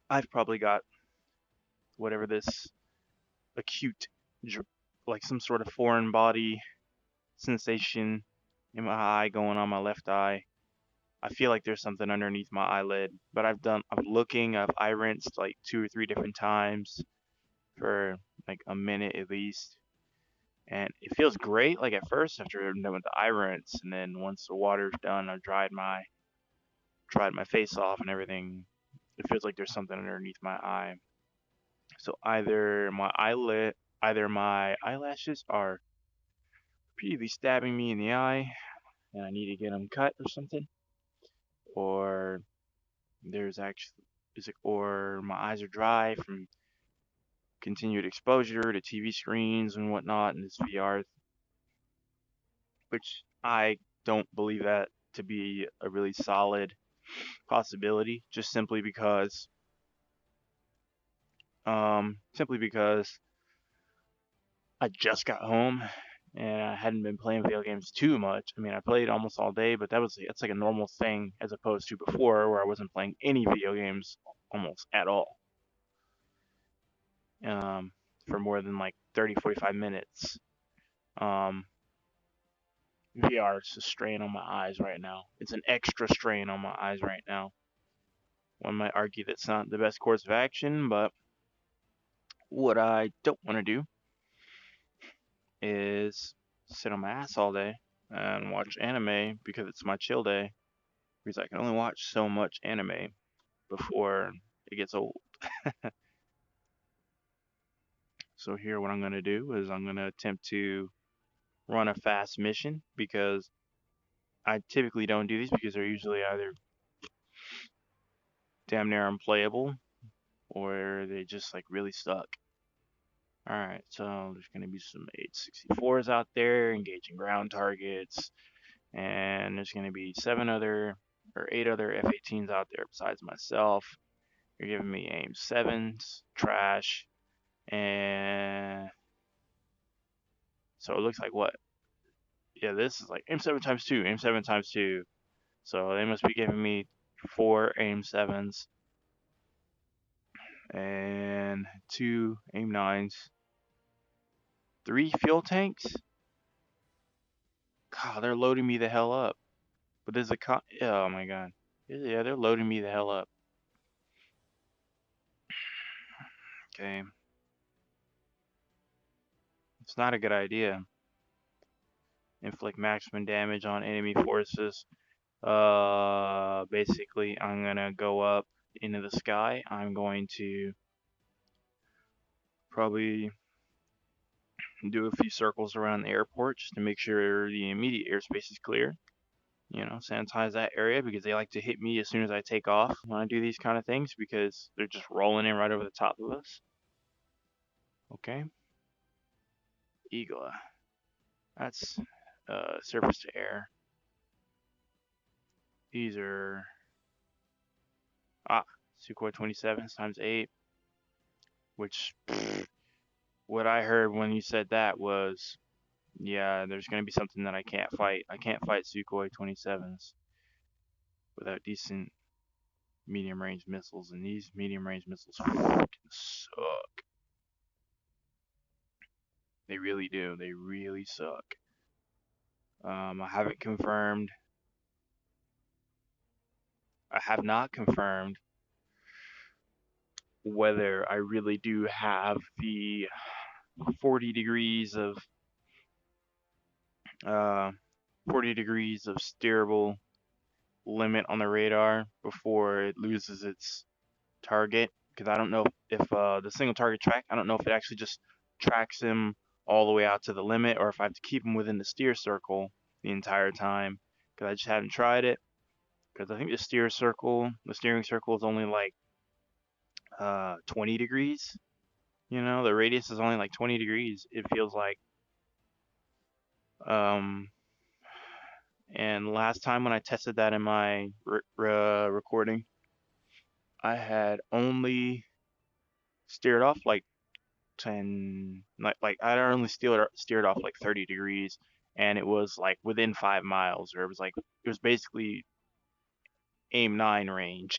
I've probably got whatever this acute, like some sort of foreign body sensation in my eye going on my left eye. I feel like there's something underneath my eyelid, but I've eye rinsed like 2 or 3 different times for like a minute at least. And it feels great, like at first after I'm done with the eye rinse, and then once the water's done, I've dried my face off and everything. It feels like there's something underneath my eye. So either my eyelashes are repeatedly stabbing me in the eye, and I need to get them cut or something, or there's actually or my eyes are dry from continued exposure to TV screens and whatnot and this VR, which I don't believe that to be a really solid possibility, just simply because I just got home and I hadn't been playing video games too much. I mean, I played almost all day, but that's like a normal thing as opposed to before where I wasn't playing any video games almost at all. Um, for more than like 30, 45 minutes. Um, VR is a strain on my eyes right now. It's an extra strain on my eyes right now. One might argue that's not the best course of action, but what I don't want to do is sit on my ass all day and watch anime because it's my chill day. Because I can only watch so much anime before it gets old. So here, what I'm gonna do is I'm gonna attempt to run a fast mission because I typically don't do these because they're usually either damn near unplayable or they just like really suck. All right, so there's gonna be some 864s out there engaging ground targets, and there's gonna be 8 other F-18s out there besides myself. You're giving me aim sevens, trash, and so it looks like what? Yeah, this is like aim seven times two, aim seven times two. So they must be giving me 4 aim sevens and 2 aim nines, 3 fuel tanks. God, they're loading me the hell up. But there's oh my god. Yeah, they're loading me the hell up. Okay. It's not a good idea. Inflict maximum damage on enemy forces. Basically, I'm gonna go up into the sky. I'm going to probably do a few circles around the airport just to make sure the immediate airspace is clear. Sanitize that area because they like to hit me as soon as I take off when I do these kind of things because they're just rolling in right over the top of us. Okay. Eagle. That's surface to air. These are Sukhoi 27s times 8, which what I heard when you said that was, yeah, there's going to be something that I can't fight. I can't fight Sukhoi 27s without decent medium range missiles, and these medium range missiles fucking suck. They really do. They really suck. I haven't confirmed. I have not confirmed whether I really do have the 40 degrees of uh, 40 degrees of steerable limit on the radar before it loses its target. Because I don't know if the single target track, I don't know if it actually just tracks him all the way out to the limit or if I have to keep him within the steer circle the entire time. Because I just haven't tried it. Because I think the steering circle is only like 20 degrees. The radius is only like 20 degrees. It feels like. Um, and last time when I tested that in my recording, I had only steered off like 10, like I only steered off like 30 degrees, and it was like within 5 miles, or it was basically aim 9 range.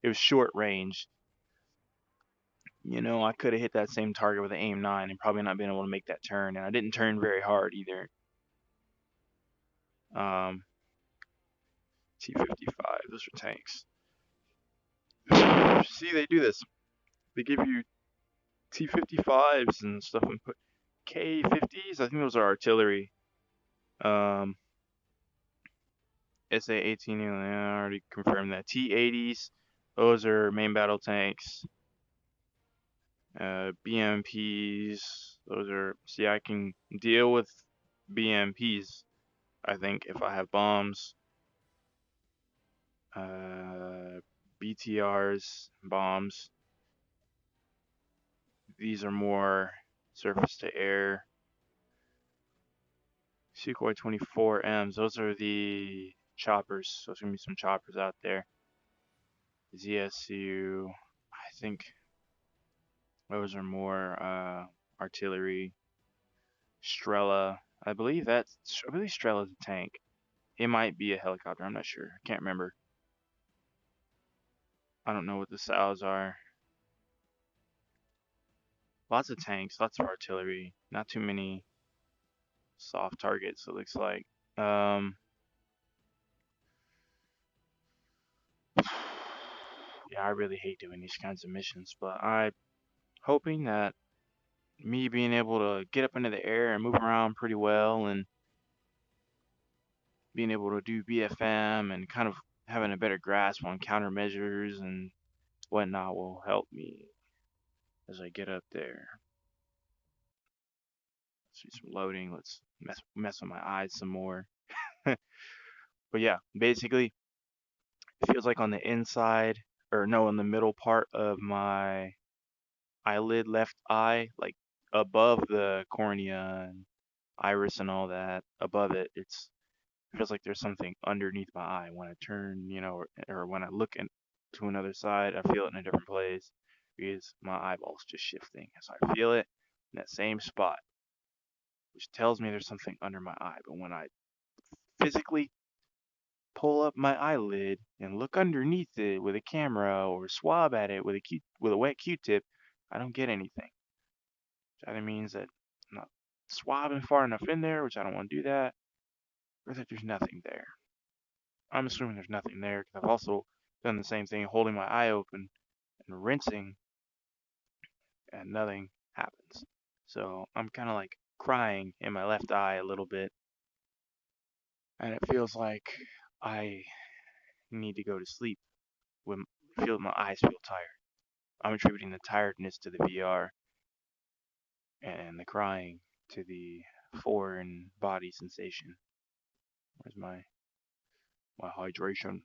It was short range. I could have hit that same target with an aim 9 and probably not been able to make that turn. And I didn't turn very hard either. T-55, those are tanks. See, they do this. They give you T-55s and stuff and put K-50s. I think those are artillery. SA-18, I already confirmed that. T-80s, those are main battle tanks. BMPs, those are. See, I can deal with BMPs, I think, if I have bombs. BTRs, bombs. These are more surface to air. Sukhoi 24Ms, those are the choppers. So there's going to be some choppers out there. ZSU, I think those are more artillery. Strela, I believe Strela's a tank. It might be a helicopter, I'm not sure. I can't remember. I don't know what the SALs are. Lots of tanks, lots of artillery. Not too many soft targets, it looks like. Yeah, I really hate doing these kinds of missions, but I'm hoping that me being able to get up into the air and move around pretty well and being able to do BFM and kind of having a better grasp on countermeasures and whatnot will help me as I get up there. Let's do some loading. Let's mess with my eyes some more. But yeah, basically, it feels like on the inside, or no, in the middle part of my eyelid, left eye, like above the cornea and iris and all that, above it, it feels like there's something underneath my eye. When I turn, or when I look to another side, I feel it in a different place because my eyeball's just shifting. So I feel it in that same spot, which tells me there's something under my eye. But when I physically pull up my eyelid and look underneath it with a camera or swab at it with a wet Q-tip, I don't get anything. That means that I'm not swabbing far enough in there, which I don't want to do that, or that there's nothing there. I'm assuming there's nothing there because I've also done the same thing, holding my eye open and rinsing, and nothing happens. So I'm kind of like crying in my left eye a little bit, and it feels like I need to go to sleep when my eyes feel tired. I'm attributing the tiredness to the VR and the crying to the foreign body sensation. Where's my hydration?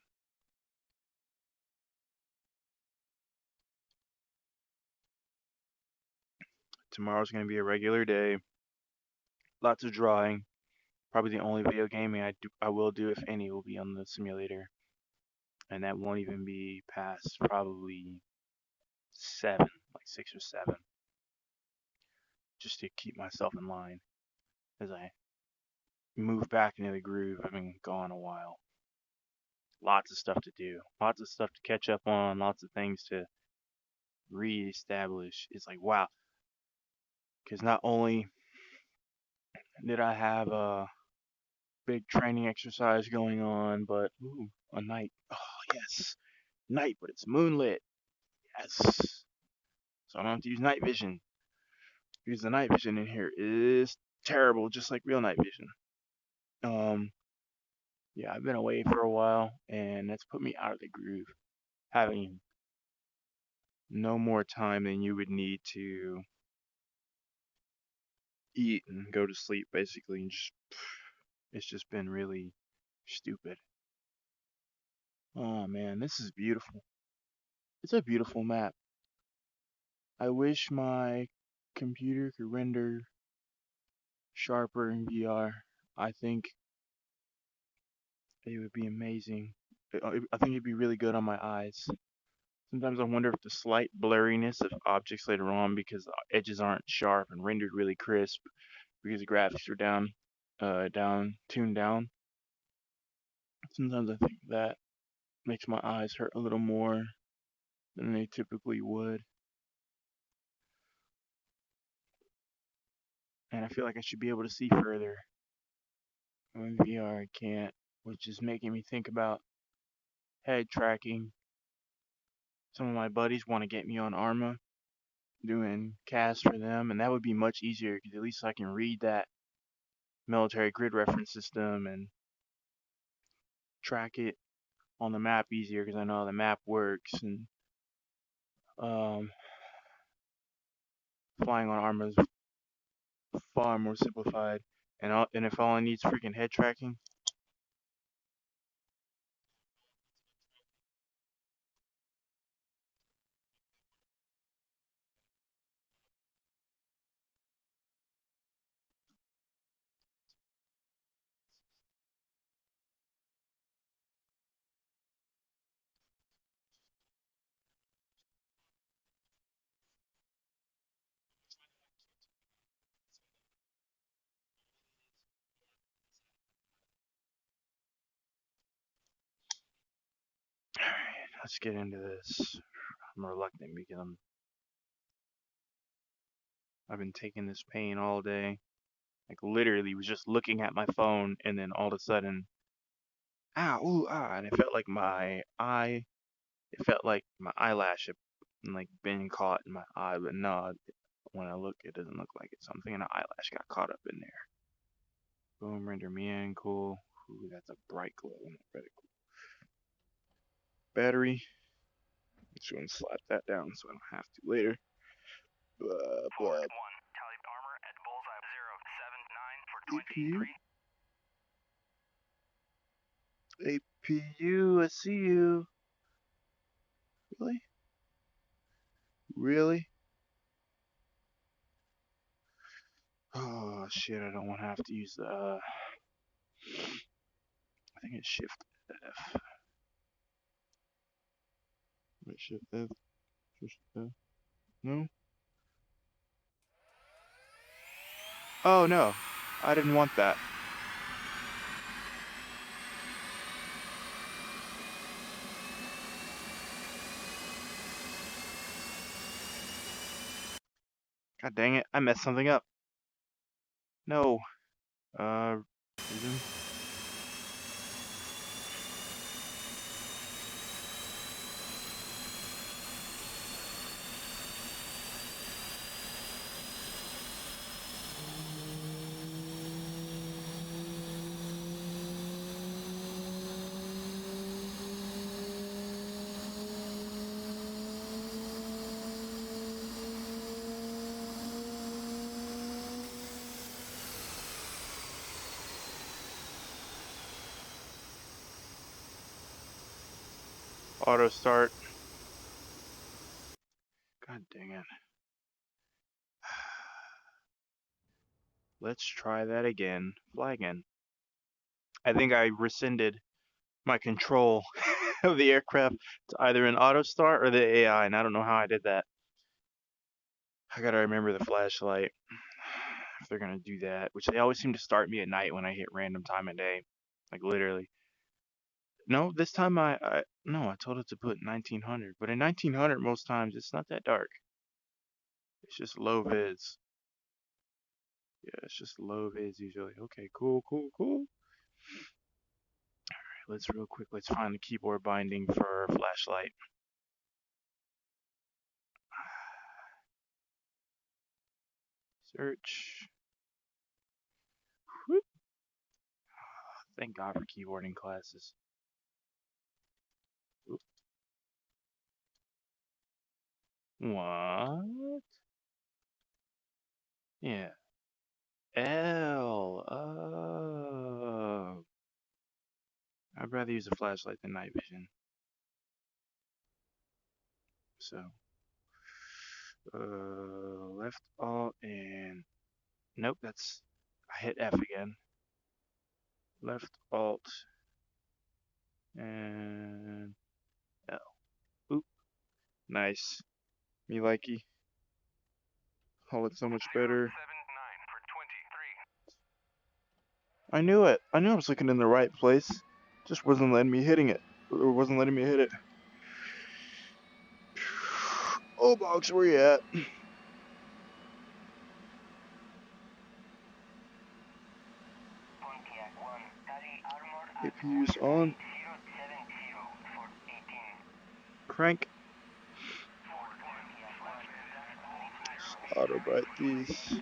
Tomorrow's gonna be a regular day. Lots of drawing. Probably the only video gaming I will do, if any, will be on the simulator, and that won't even be past probably 7, like 6 or 7, just to keep myself in line as I move back into the groove. I've been gone a while. Lots of stuff to do, lots of stuff to catch up on, lots of things to reestablish. It's like, wow, because not only did I have a big training exercise going on, but a night. Oh yes, night, but it's moonlit. Yes, so I don't have to use night vision because the night vision in here is terrible, just like real night vision. Yeah, I've been away for a while, and that's put me out of the groove, having no more time than you would need to eat and go to sleep, basically, and it's just been really stupid. Oh man, this is beautiful. It's a beautiful map. I wish my computer could render sharper in VR. I think it would be amazing. I think it'd be really good on my eyes. Sometimes I wonder if the slight blurriness of objects later on, because the edges aren't sharp and rendered really crisp, because the graphics are tuned down. Sometimes I think that Makes my eyes hurt a little more than they typically would. And I feel like I should be able to see further. In VR, I can't, which is making me think about head tracking. Some of my buddies want to get me on Arma, doing casts for them, and that would be much easier because at least I can read that military grid reference system and track it on the map easier because I know how the map works. And um, flying on Arma is far more simplified. And if all I need is freaking head tracking, alright, let's get into this. I'm reluctant because I've been taking this pain all day. Like literally was just looking at my phone and then all of a sudden, ah, ooh, ah, and it felt like my eyelash had like been caught in my eye, but no, when I look, it doesn't look like it. So I'm thinking an eyelash got caught up in there. Boom, render me in, cool. Ooh, that's a bright glow. Reticle. Battery. Just gonna slap that down so I don't have to later. Blah, blah. APU? APU, I see you. Really? Really? Oh shit, I don't want to have to use the I think it's Shift F. Wait, Shift F? Shift F? No? Oh no, I didn't want that. God dang it, I messed something up. No. Resume. Auto start. God dang it. Let's try that again. Fly again. I think I rescinded my control of the aircraft to either an auto start or the AI, and I don't know how I did that. I gotta remember the flashlight if they're gonna do that, which they always seem to start me at night when I hit random time of day, like literally. No, this time no, I told it to put 1900, but in 1900 most times it's not that dark. It's just low viz. Yeah, it's just low viz usually. Okay, cool, cool, cool. Alright, let's find the keyboard binding for our flashlight. Search. Whoop. Thank God for keyboarding classes. Oop. What? Yeah. L. Oh. I'd rather use a flashlight than night vision. So, left alt and nope, that's I hit F again. Left alt and L. Oop, nice. Me likey. Oh, it's so much better. I knew it. I knew I was looking in the right place. Just wasn't letting me hitting it. It wasn't letting me hit it. Oh, box, where you at? APU's on. Crank. Auto bite these.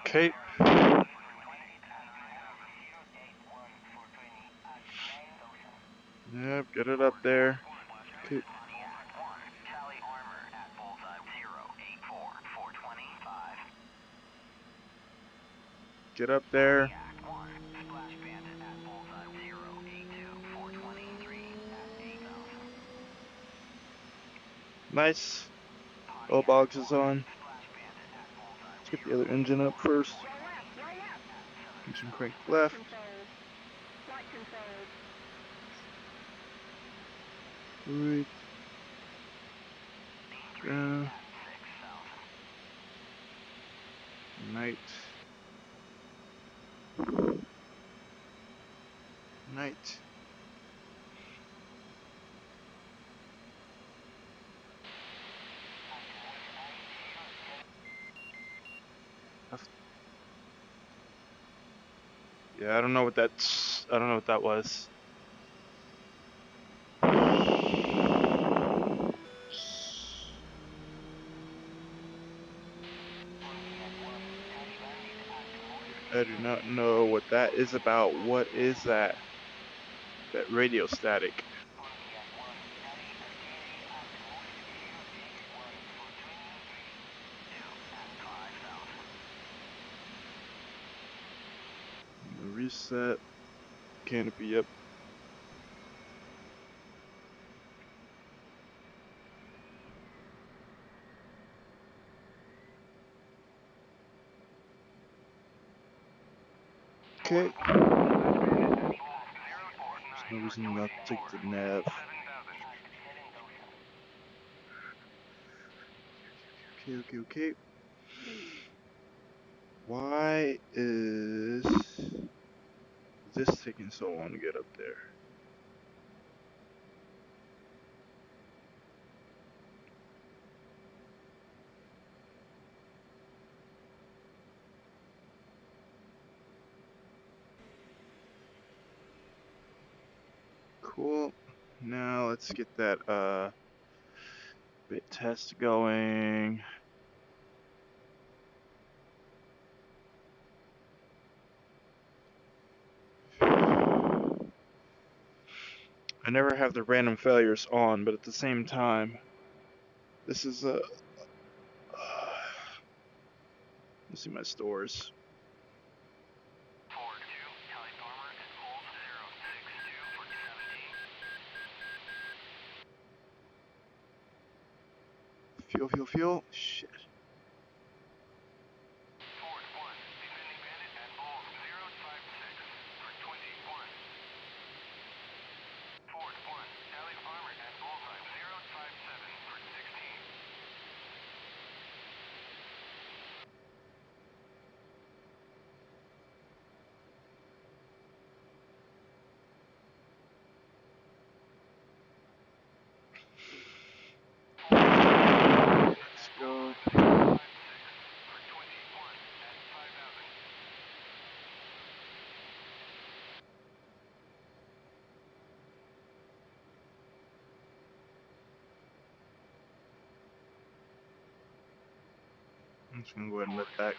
Okay. Yep, get it up there. Okay. Get up there. Nice. All boxes on. Let's get the other engine up first. Engine crank left. Right. Night. Night. Yeah, I don't know what that's. I don't know what that was. I do not know what that is about. What is that? That radio static. Reset. Canopy up. Okay. There's no reason not to take the nav. Okay. Why is this taking so long to get up there? Cool. Now let's get that bit test going. I never have the random failures on, but at the same time, this is a. Let's see my stores. Fuel. Shit. Let's go. I'm just gonna go ahead and let that.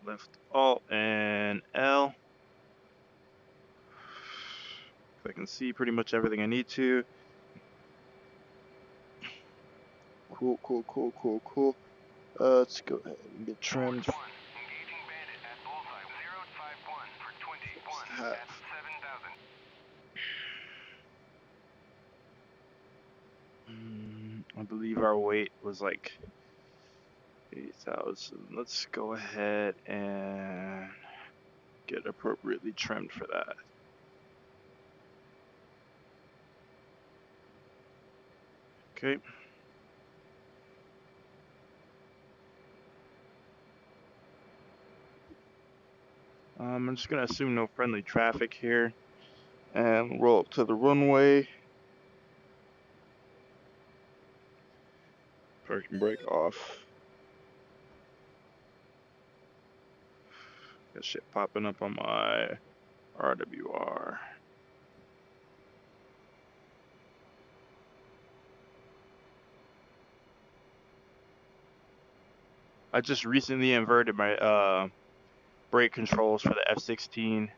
Left Alt and L. I can see pretty much everything I need to. Cool. Let's go ahead and get trimmed. Half. I believe our weight was like 8,000. Let's go ahead and get appropriately trimmed for that. Okay. I'm just gonna assume no friendly traffic here and roll up to the runway. Parking brake off. Got shit popping up on my RWR. I just recently inverted my brake controls for the F-16.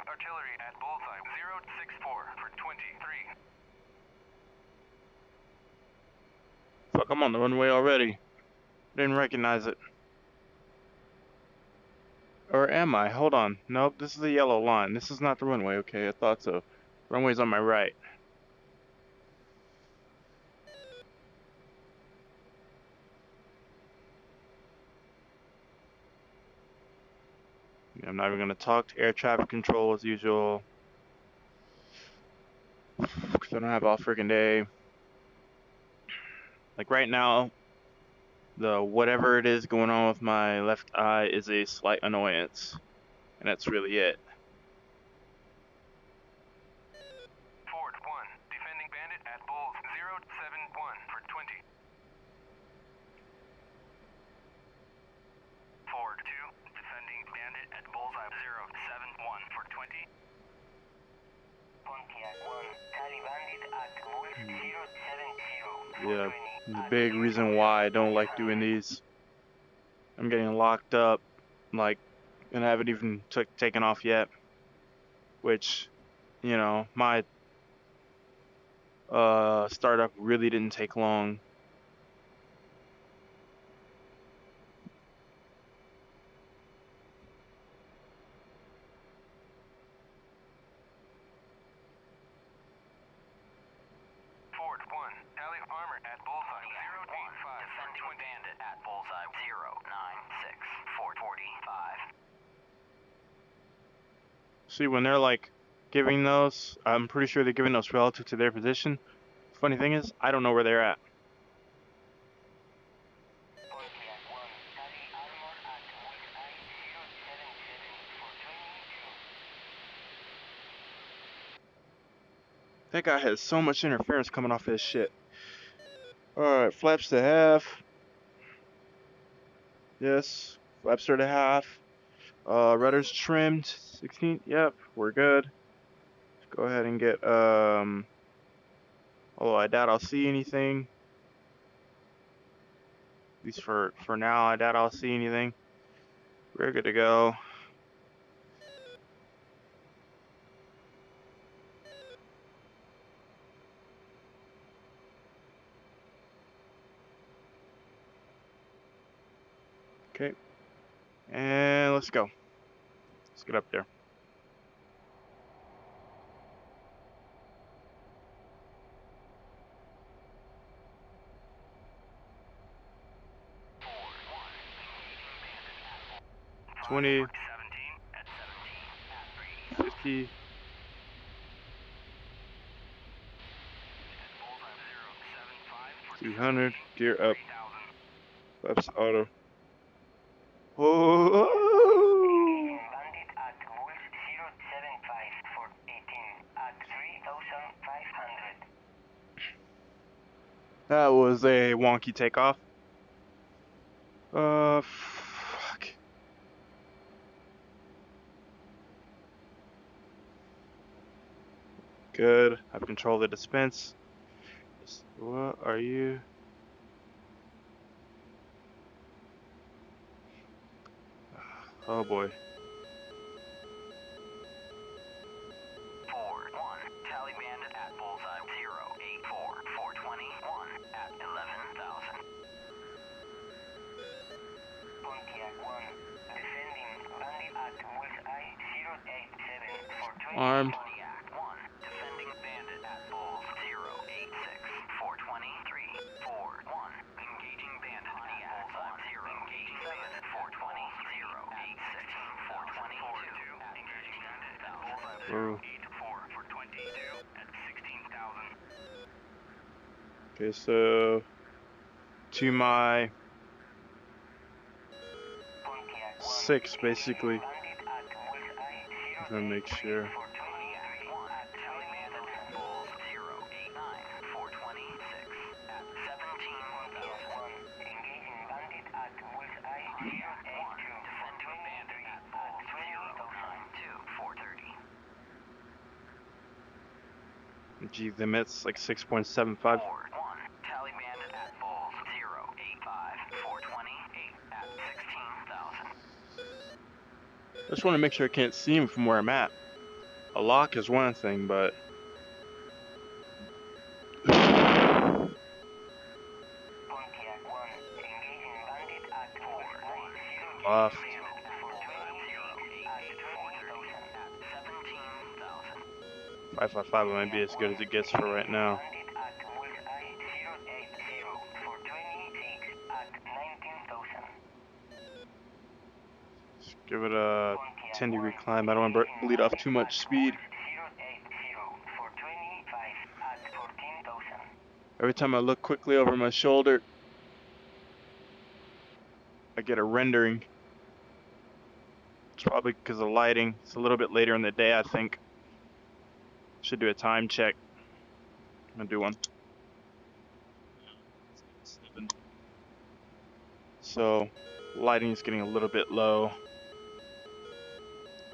Artillery at bullseye 064 for 23. Fuck, I'm on the runway already. Didn't recognize it. Or am I? Hold on. Nope, this is the yellow line. This is not the runway. Okay, I thought so. Runway's on my right. I'm not even gonna talk to air traffic control as usual. Because I don't have all freaking day. Like right now, the whatever it is going on with my left eye is a slight annoyance. And that's really it. Ford 1, defending bandit at bulls 071 for 20. Ford 2, defending bandit at bullseye 071 for 20. Pontiac 1, carry bandit at bulls 070 for 20. Yeah, the big reason why I don't like doing these. I'm getting locked up, like, and I haven't even taken off yet. Which, you know, my startup really didn't take long. Ford 1, tally armor at bullseye 085 defending bandit at bullseye 096 for 45. See, when they're like giving those, I'm pretty sure they're giving those relative to their position. Funny thing is, I don't know where they're at. Pontiac 1, tally armor at bullseye 077 for 22. That guy has so much interference coming off his shit. Alright, flaps to half. Yes, flaps are to half. Rudders trimmed. 16. Yep, we're good. Let's go ahead and get although I doubt I'll see anything. At least for now, I doubt I'll see anything. We're good to go. Okay. And let's go. Let's get up there. Ford 1, 20, 17 at 17 at 3. 50, Bullseye 075 for 300, 20, gear up, 3000. flaps auto. Oh! Bandit at bulls 075 for 18 at 3,500. That was a wonky takeoff. Fuck. Good. I've controlled the dispense. What are you? Oh boy. 4-1. Tally bandit at bullseye 0-8-4-421 at 11,000. Pontiac 1. Defending bandit at bullseye 087-420. Armed. Pontiac 1. Defending bandit at bulls 0-86-423-4-1. Engaging bandit at bullseye 0. Engaging bandit 420 0-86-422. Engaging bandit at bullseye 0. Whoa. 8-4-422 at 16,000. Okay, so to my Pontiac 1. 6 basically. Bandit at bullseye Just wanna make sure. 0-8-4-423 at Tally bandit at bulls 0-89-426 at 17,000. Engaging bandit at bullseye 0-8-2. Defending bandit at bulls 0-9-2-430. Gee, the mit's like 6.75. 4-1. Tally bandit at bulls 0-85-428 at 16,000. I just want to make sure I can't see him from where I'm at. A lock is one thing, but Pontiac 1. Engaging bandit at bullseye 0. off. Bandit at bullseye 0-88-430 at 17,000. 555 might be as good as it gets for right now. Bandit at bullseye 0-80-426 at 19,000. Just give it a 10-degree climb. I don't want to bleed off too much speed. 0-80-425 at 14,000. Every time I look quickly over my shoulder, I get a rendering. It's probably because of lighting. It's a little bit later in the day, I think. Should do a time check. I'm gonna do one. So, lighting is getting a little bit low.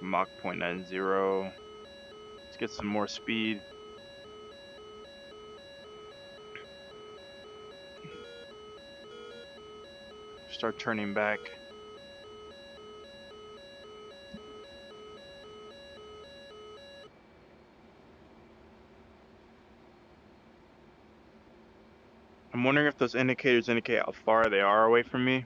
Mach 0.90. Let's get some more speed. Start turning back. I'm wondering if those indicators indicate how far they are away from me.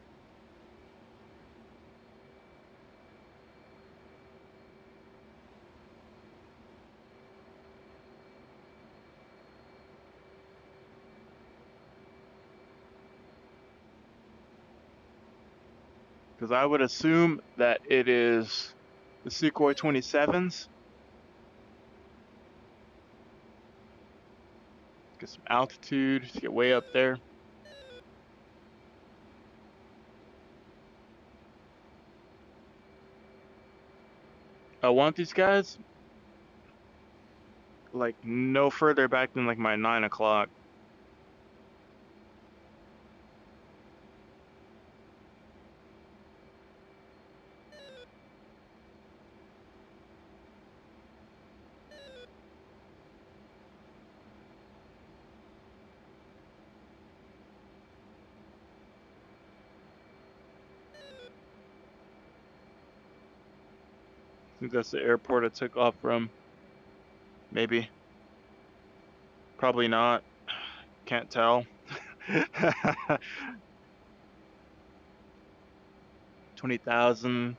Because I would assume that it is the Sukhoi 27s. Get some altitude to get way up there. I want these guys like no further back than like my 9 o'clock. I think that's the airport I took off from. Maybe. Probably not. Can't tell. 20,000.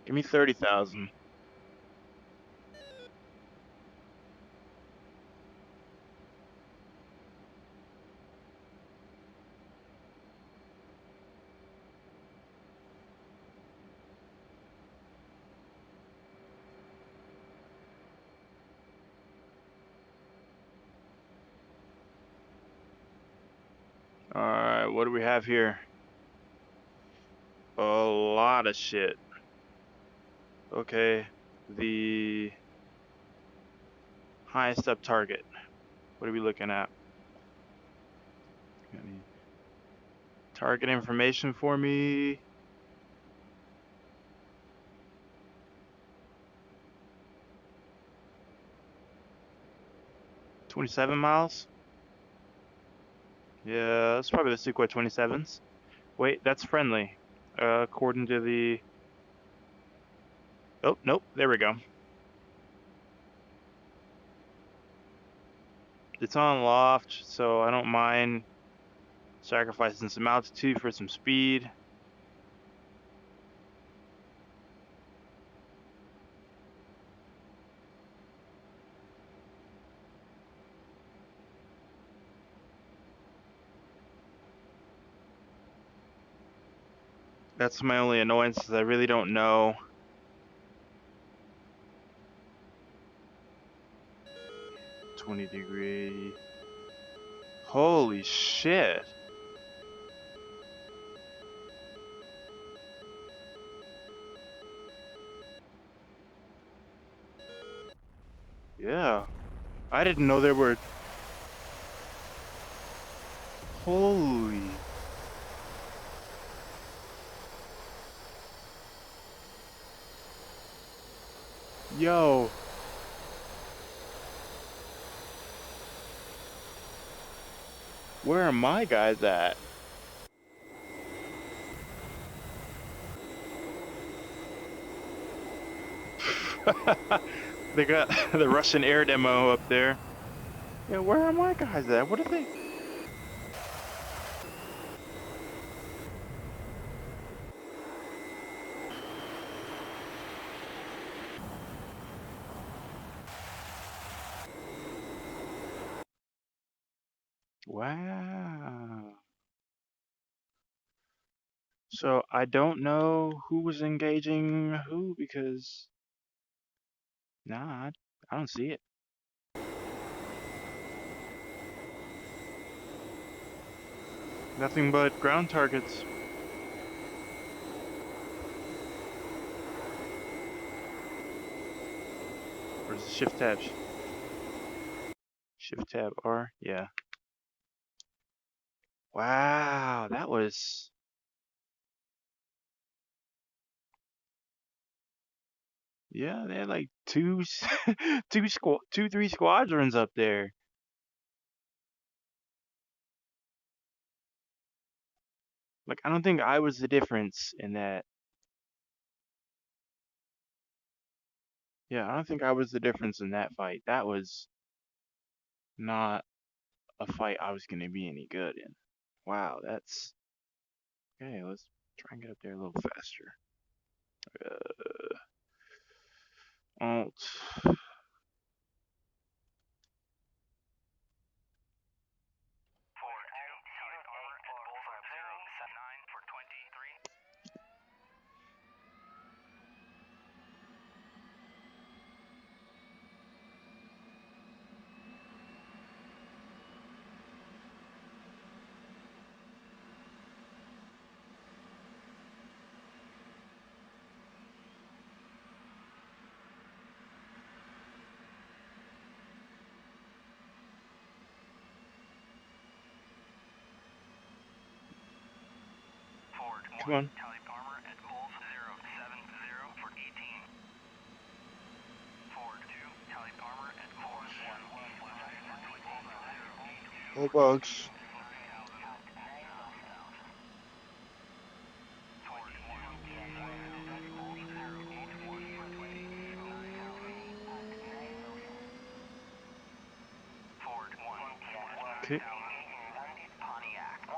Give me 30,000. Alright, what do we have here? A lot of shit. Okay, the highest up target. What are we looking at? Target information for me. $27 miles? Yeah, that's probably the Sukhoi 27s. Wait, that's friendly. According to the... Oh, nope, there we go. It's on loft, so I don't mind sacrificing some altitude for some speed. That's my only annoyance, is I really don't know. $20°. Holy shit. Yeah. I didn't know there were... Holy... Yo. Where are my guys at? They got the Russian air demo up there. Yeah, where are my guys at? What are they? Wow. So I don't know who was engaging who because nah, I don't see it. Nothing but ground targets. Or is it shift tab? Shift tab R? Yeah. Wow, that was... Yeah, they had like three squadrons up there. Like, I don't think I was the difference in that. Yeah, I don't think I was the difference in that fight. That was not a fight I was gonna be any good in. Wow, that's... Okay, let's try and get up there a little faster. Alt. Come on. Oh, bugs. Okay. Pontiac 1,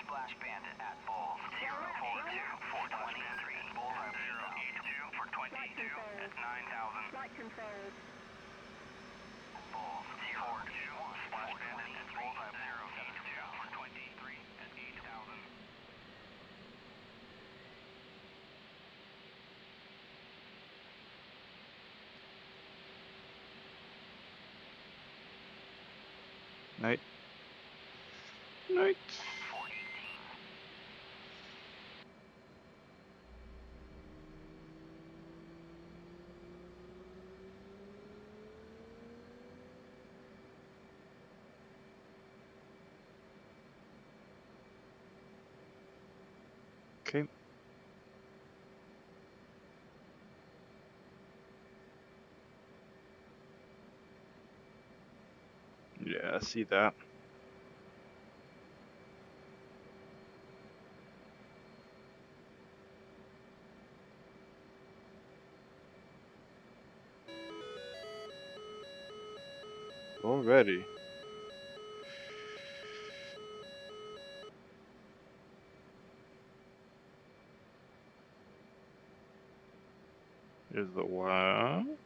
Splash Bandit at Bulls 042 423, Bullseye 082 for 22 at 9,000. Flight controls. Bulls 042, Splash Bandit at Bullseye 082 for 23 at 8,000. Night. Night. Yeah, I see that. Already. Here's the one.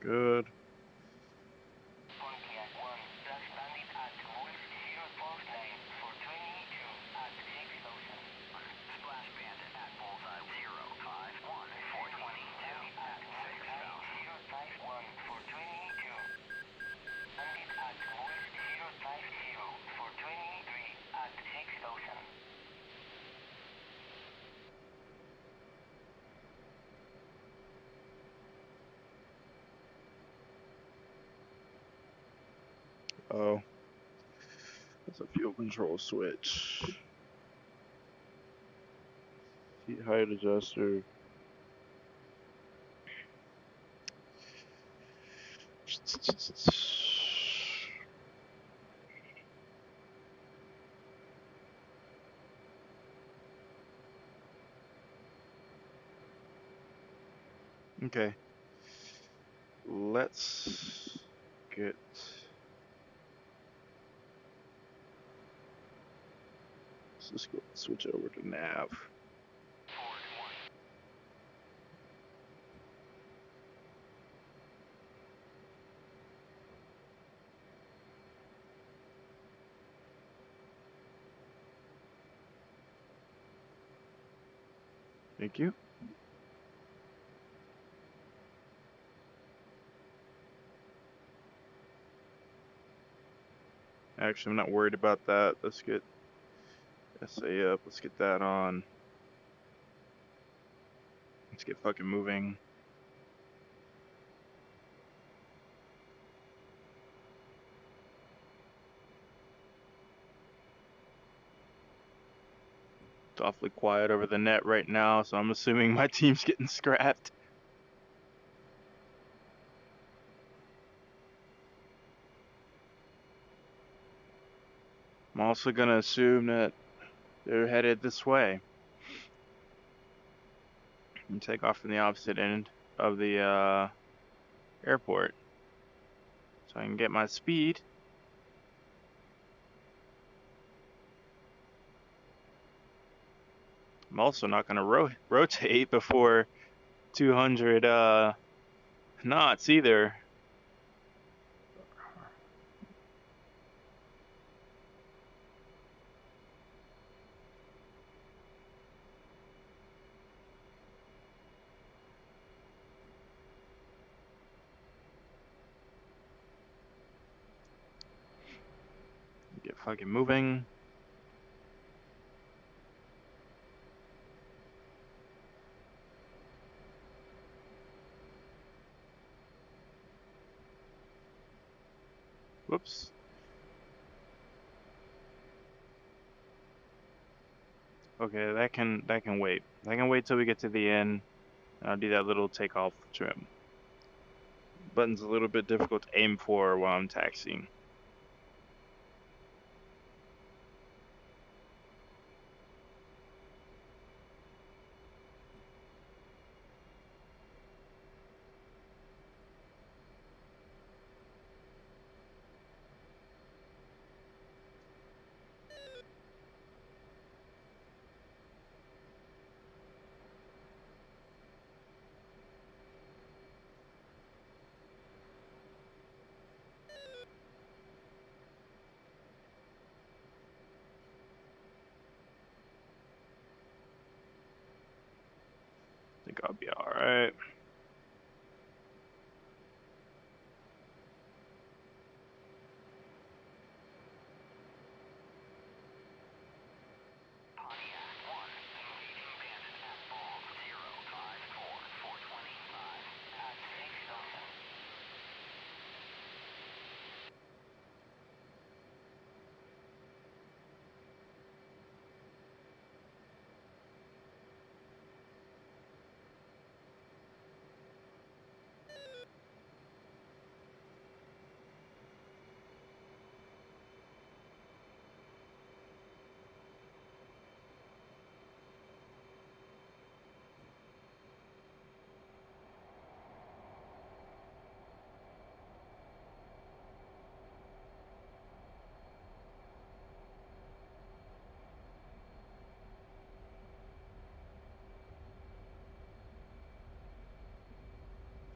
Good. Pontiac 1, just landed at Wolf 049 for 22 at 6,000. Splash Bandit at Bullseye 051 for 22 at 6,000. 051 for 22. Landed at Wolf 050 for 23 at 6,000. Oh, that's a fuel control switch. Heat height adjuster. Okay. Let's get. Let's just go switch over to nav. Ford 1. Thank you. Actually, I'm not worried about that. Let's get SA up. Let's get that on. Let's get fucking moving. It's awfully quiet over the net right now, so I'm assuming my team's getting scrapped. I'm also gonna assume that they're headed this way and take off from the opposite end of the airport, so I can get my speed. I'm also not gonna rotate before 200 knots either. Get fucking moving. Whoops. Okay, that can wait. That can wait till we get to the end. I'll do that little takeoff trim. Button's a little bit difficult to aim for while I'm taxiing. I think I'll be alright. Pontiac 1, engaging Bandit at Bulls 054 for 25 at 6,000.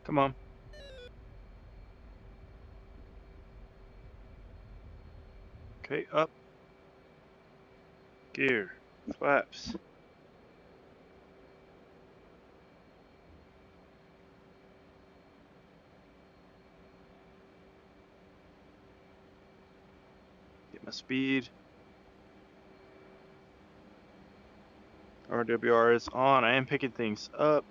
Come on. Okay, up. Gear. Flaps. Get my speed. RWR is on. I am picking things up.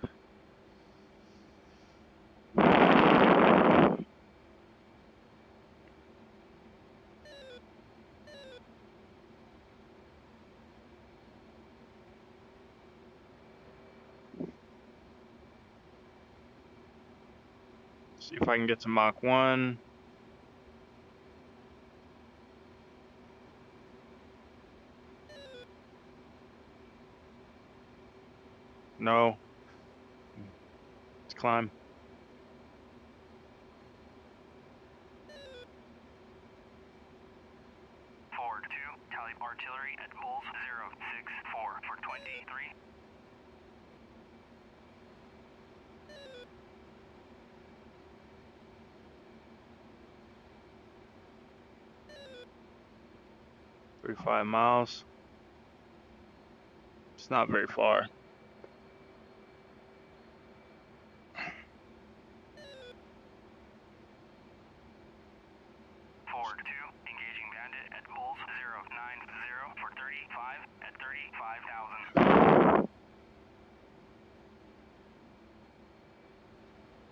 See if I can get to Mach 1. No. Let's climb. Forward 2, tally artillery at Bulls 064 for 23. $35 miles. It's not very far. Forward 2, engaging bandit at Bulls 090 for 35 at 35,000.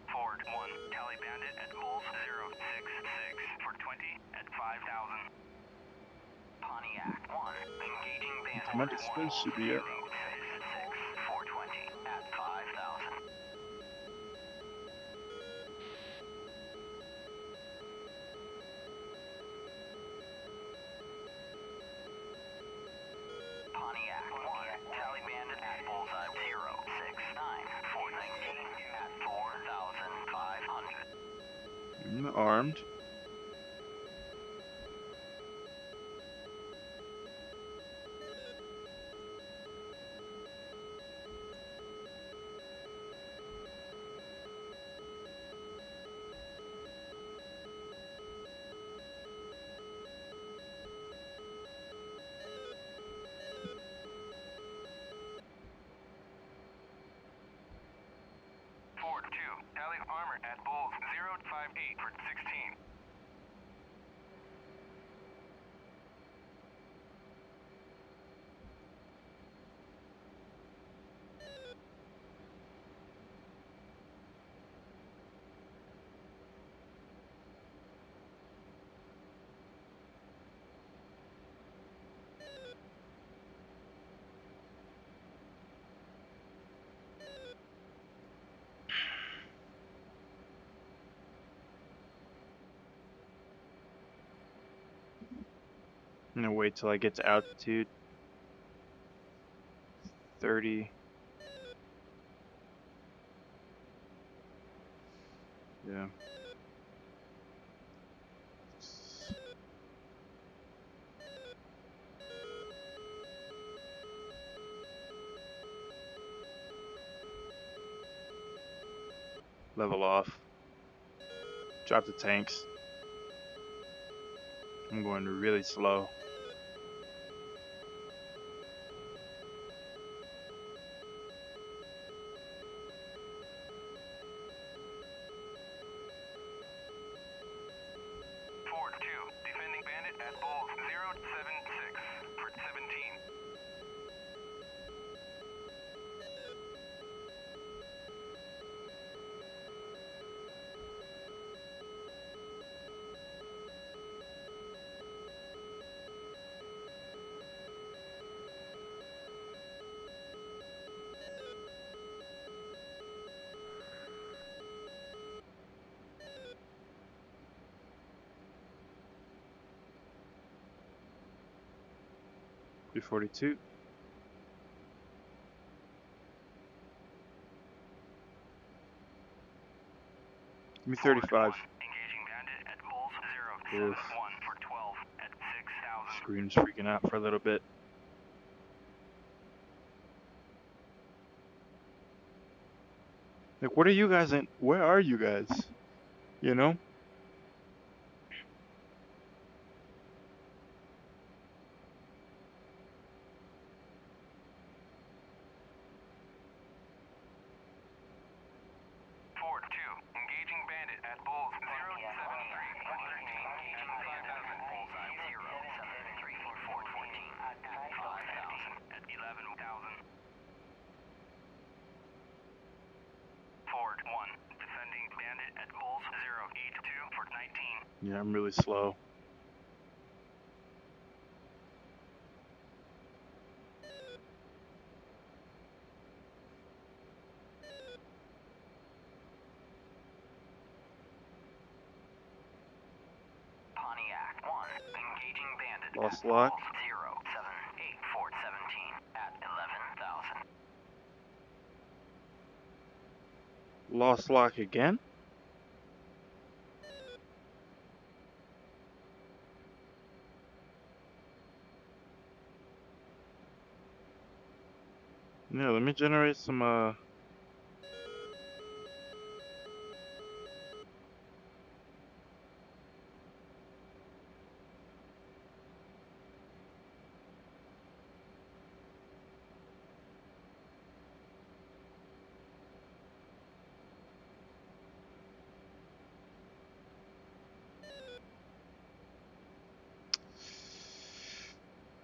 Forward 1, tally bandit at Bulls 066 for 20 at 5,000. Pontiac 1, engaging bandit My distance should be it. 066 for 20 at 5,000. Pontiac 1, tally bandit at bullseye 069 for 19 at 4,500. Armed. Forward 2, tally armor at Bulls 058 for 16. I'm gonna wait till I get to altitude. 30. Yeah. Level off. Drop the tanks. I'm going really slow. Forward 2, defending bandit at Bulls 076 for 17. $342. Give me 35. Engaging bandit at Bulls Oof. 071 for 12 at 6,000. Screen's freaking out for a little bit. Like, what are you guys in? Where are you guys? You know? Ford 2, engaging bandit at Bulls 073 at 5,000. Bullseye 073 Ford 14 at 5,000 at 11,000. Ford 1, defending bandit at Bulls 082 for 19. Yeah, I'm really slow. Pontiac 1, engaging bandit Lost at lock. Bulls 078 Ford 17 at 11,000. Lost lock again? Yeah, let me generate some,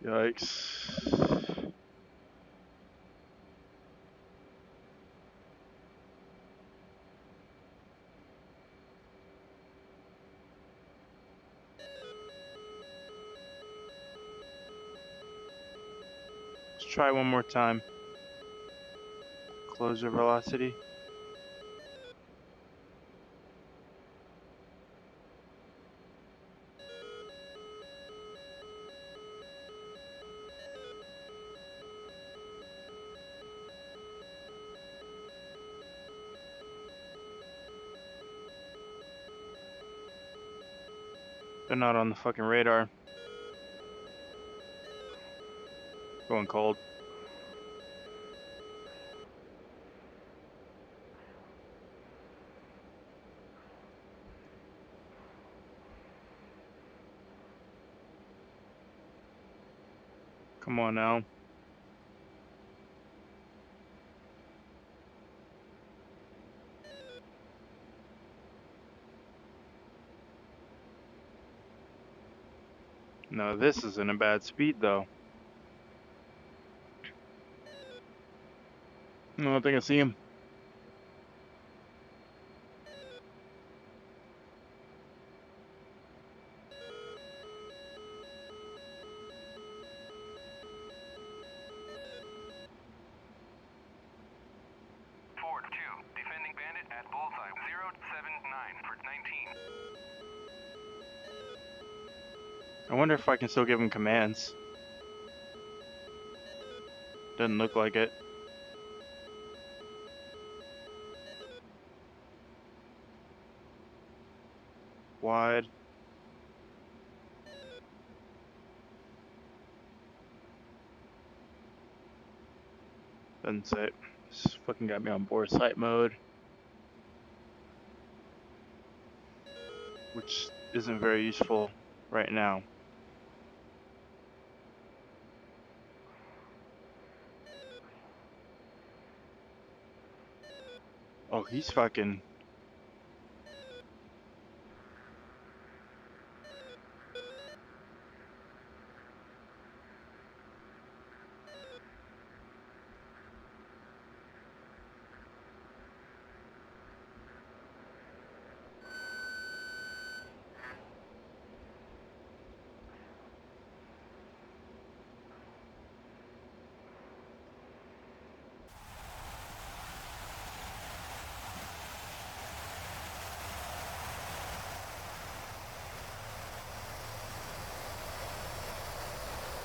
Yikes. Let's try one more time. Closure velocity. They're not on the fucking radar. Going cold. Come on now. No, this isn't a bad speed though. No, I think I see him. Ford 2, defending bandit at Bullseye 079 for 19. I wonder if I can still give him commands. Doesn't look like it. Wide. Doesn't say it. Just fucking got me on board sight mode. Which isn't very useful right now. Oh, he's fucking...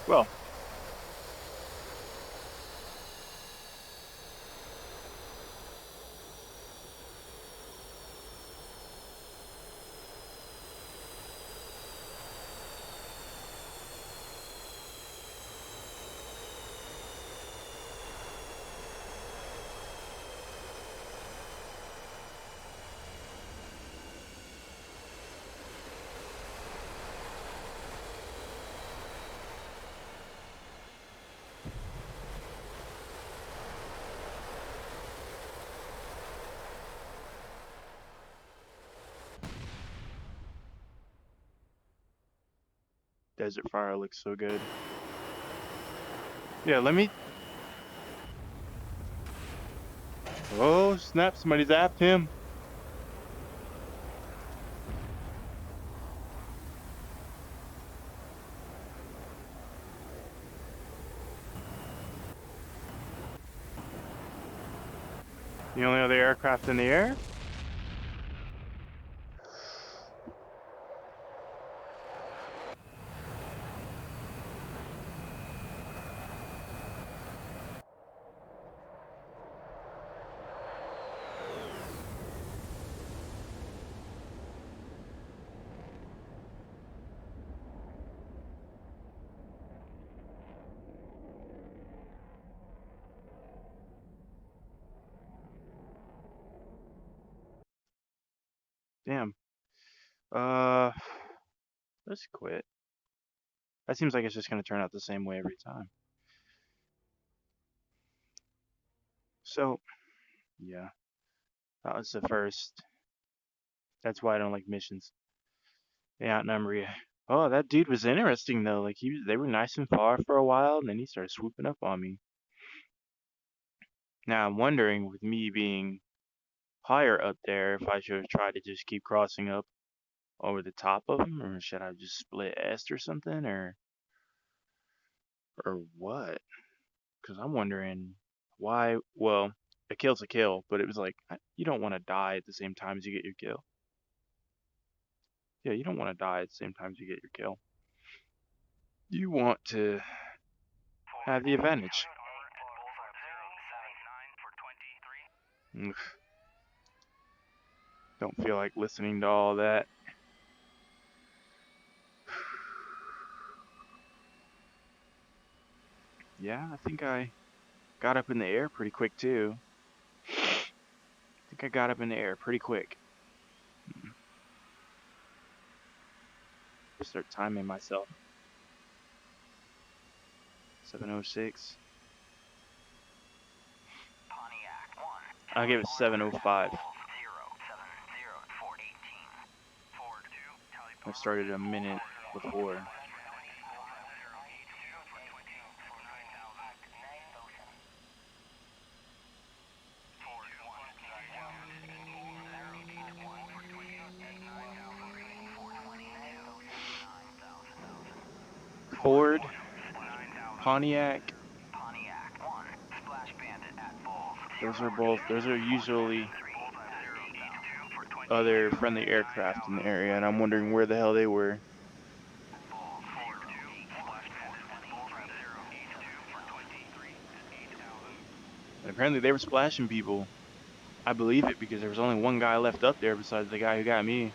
Well, Desert fire looks so good. Yeah, let me. Oh snap! Somebody zapped him. The only other aircraft in the air. Damn. Uh, let's quit. That seems like it's just gonna turn out the same way every time. So, yeah, that was the first. That's why I don't like missions. They outnumber you. Oh, that dude was interesting though. Like they were nice and far for a while, and then he started swooping up on me. Now I'm wondering, with me being higher up there, if I should have tried to just keep crossing up over the top of him, or should I just split S or something, or what? Because I'm wondering why. Well, a kill's a kill, but it was like you don't want to die at the same time as you get your kill. Yeah, you don't want to die at the same time as you get your kill. You want to have the advantage. Ugh, don't feel like listening to all that. Yeah, I think I got up in the air pretty quick too. I think I got up in the air pretty quick. Start timing myself. 7:06. I'll give it 7:05. I started a minute before. Ford, Pontiac. Those are usually other friendly aircraft in the area, and I'm wondering where the hell they were. And apparently they were splashing people. I believe it because there was only one guy left up there besides the guy who got me.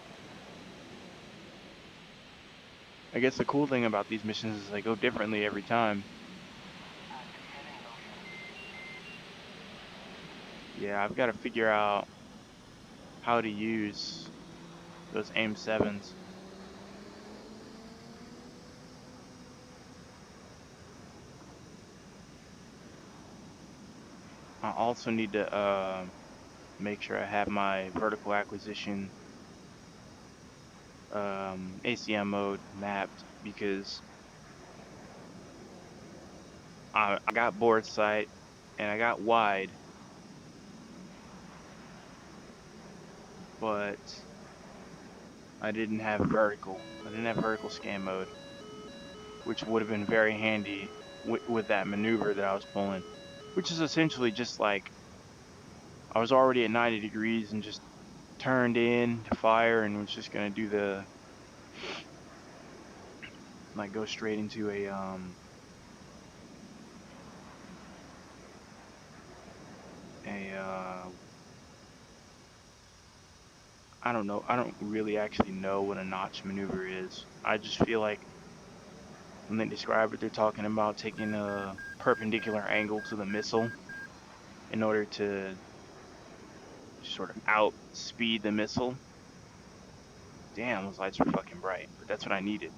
I guess the cool thing about these missions is they go differently every time. Yeah, I've got to figure out how to use those aim 7s. I also need to make sure I have my vertical acquisition ACM mode mapped because I got board sight and I got wide, but I didn't have vertical. I didn't have vertical scan mode, which would have been very handy with that maneuver that I was pulling, which is essentially just like I was already at 90 degrees and just turned in to fire and was just gonna do the like go straight into a I don't know. I don't really actually know what a notch maneuver is. I just feel like when they describe it, they're talking about taking a perpendicular angle to the missile in order to sort of outspeed the missile. Damn, those lights are fucking bright, but that's what I needed.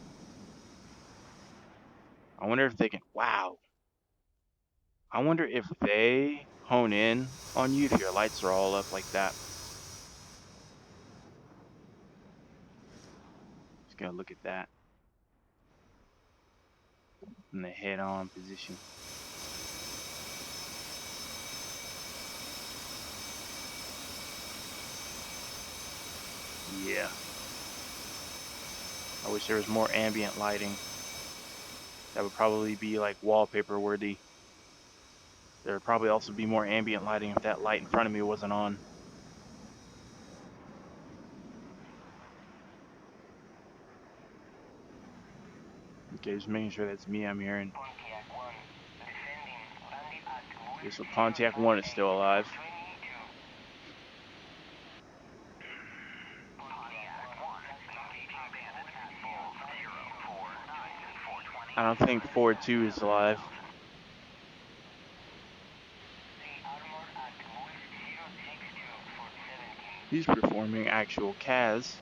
I wonder if they can. Wow. I wonder if they hone in on you if your lights are all up like that. Just gonna look at that. in the head-on position. Yeah. I wish there was more ambient lighting. That would probably be like wallpaper worthy. There would probably also be more ambient lighting if that light in front of me wasn't on. Okay, just making sure that's me I'm hearing. Pontiac 1, descending, landing at Okay, so Willy Pontiac 1 is still alive. Pontiac 1, engaging bandit at Bulls 049, I don't think Ford 2 is alive. Armor at Wolf 062 for 17. He's performing actual CAS.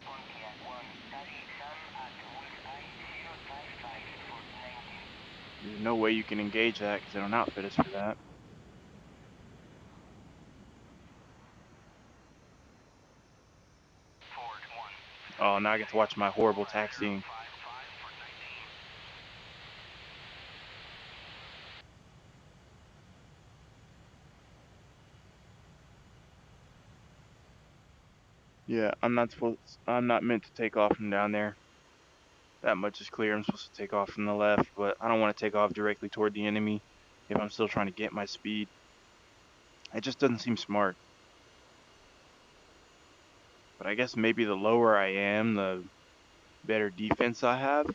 Pontiac 1, Daddy Sam at Wolf I-055 for 19. There's no way you can engage that because they don't outfit us for that. Ford 1, Oh, now I get to watch my horrible taxiing. 55 for 19. Yeah, I'm not meant to take off from down there. That much is clear. I'm supposed to take off from the left, but I don't want to take off directly toward the enemy if I'm still trying to get my speed. It just doesn't seem smart. But I guess maybe the lower I am, the better defense I have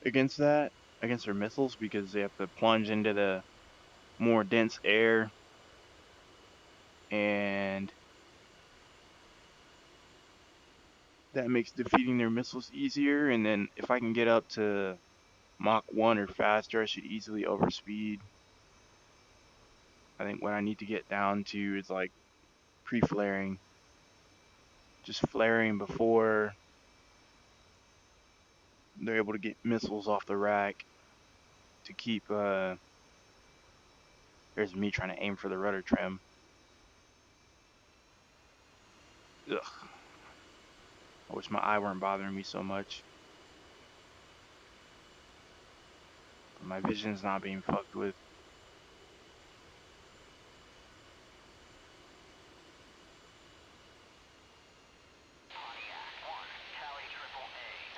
against that, against their missiles, because they have to plunge into the more dense air, and that makes defeating their missiles easier. And then if I can get up to Mach 1 or faster, I should easily overspeed. I think what I need to get down to is like pre-flaring. Just flaring before they're able to get missiles off the rack to keep, there's me trying to aim for the rudder trim. Ugh. I wish my eye weren't bothering me so much. But my vision's not being fucked with.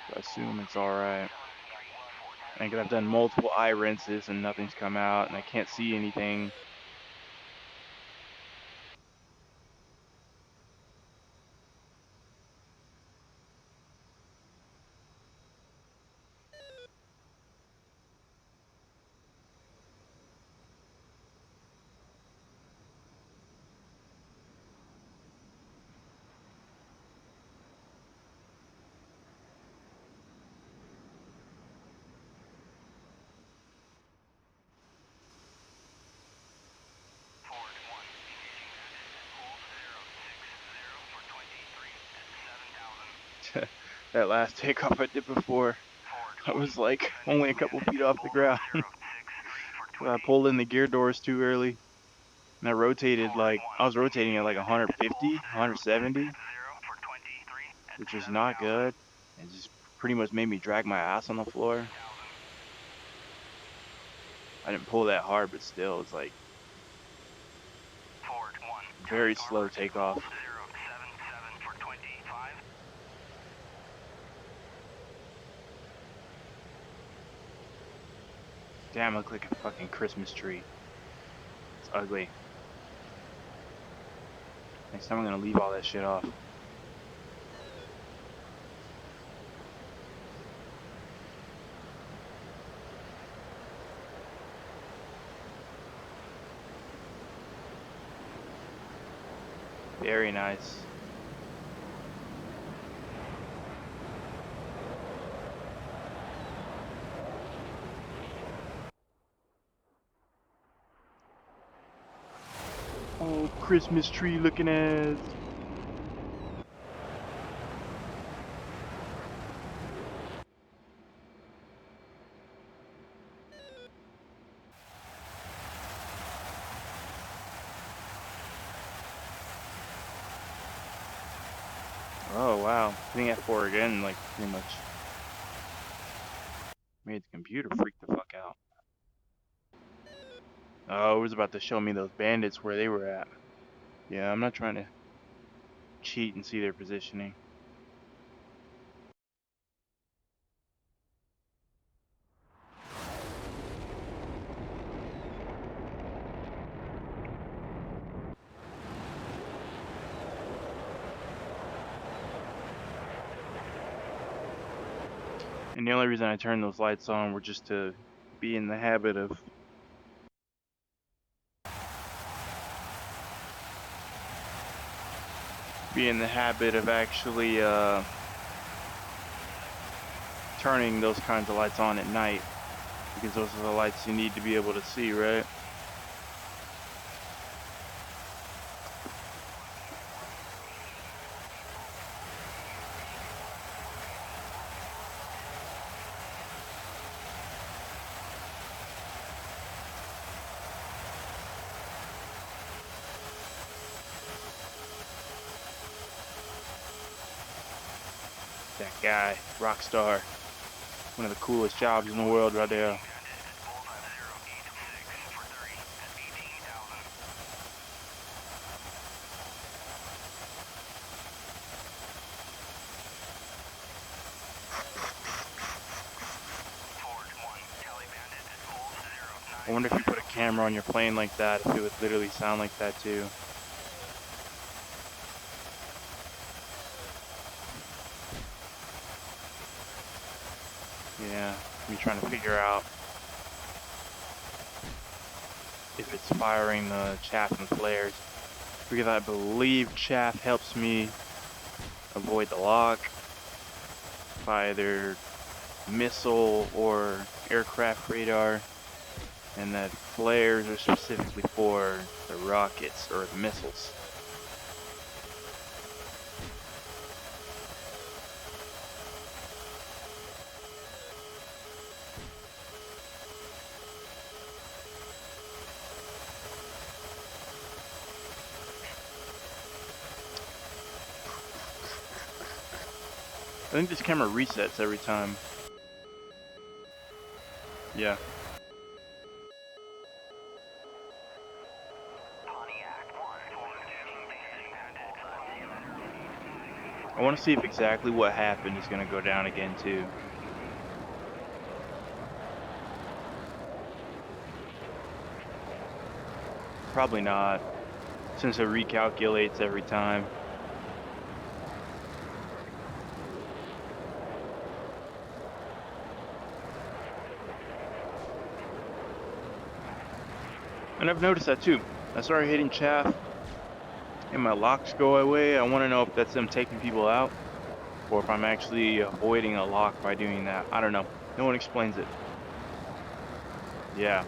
So I assume it's alright. I think I've done multiple eye rinses and nothing's come out and I can't see anything. Ford 1, engaging bandit at Bulls 060 for 23 at 7,000. That last takeoff I did before, I Ford 1, was like only a descending couple bandit feet at off the Bulls ground. 063 for I 20. pulled in the gear doors too early. And I rotated Ford like, 1, I was rotating at engaging like bandit at 150, Bulls 170, 060 for 23 at which was not 7,000. good. It just pretty much made me drag my ass on the floor. 6,000. I didn't pull that hard, but still, it's like Ford 1, very tally slow armor at Bulls takeoff. 077 for 25. Damn, I look like a fucking Christmas tree. It's ugly. Next time I'm gonna leave all that shit off. Very nice. Oh, Christmas tree looking ass. Oh wow, hitting F4 again, like pretty much Made the computer freak the fuck out. Oh, it was about to show me those bandits where they were at. Yeah, I'm not trying to cheat and see their positioning. And the only reason I turned those lights on were just to be in the habit of actually turning those kinds of lights on at night, because those are the lights you need to be able to see, right? That guy, Rockstar, one of the coolest jobs in the world right there. I wonder if you put a camera on your plane like that, if it would literally sound like that too. Yeah, me trying to figure out if it's firing the chaff and flares, because I believe chaff helps me avoid the lock by either missile or aircraft radar, and that flares are specifically for the rockets or the missiles. I think this camera resets every time. Yeah. I want to see if exactly what happened is going to go down again too. Probably not, since it recalculates every time. And I've noticed that too. I started hitting chaff and my locks go away. I want to know if that's them taking people out, or if I'm actually avoiding a lock by doing that. I don't know. No one explains it. Yeah.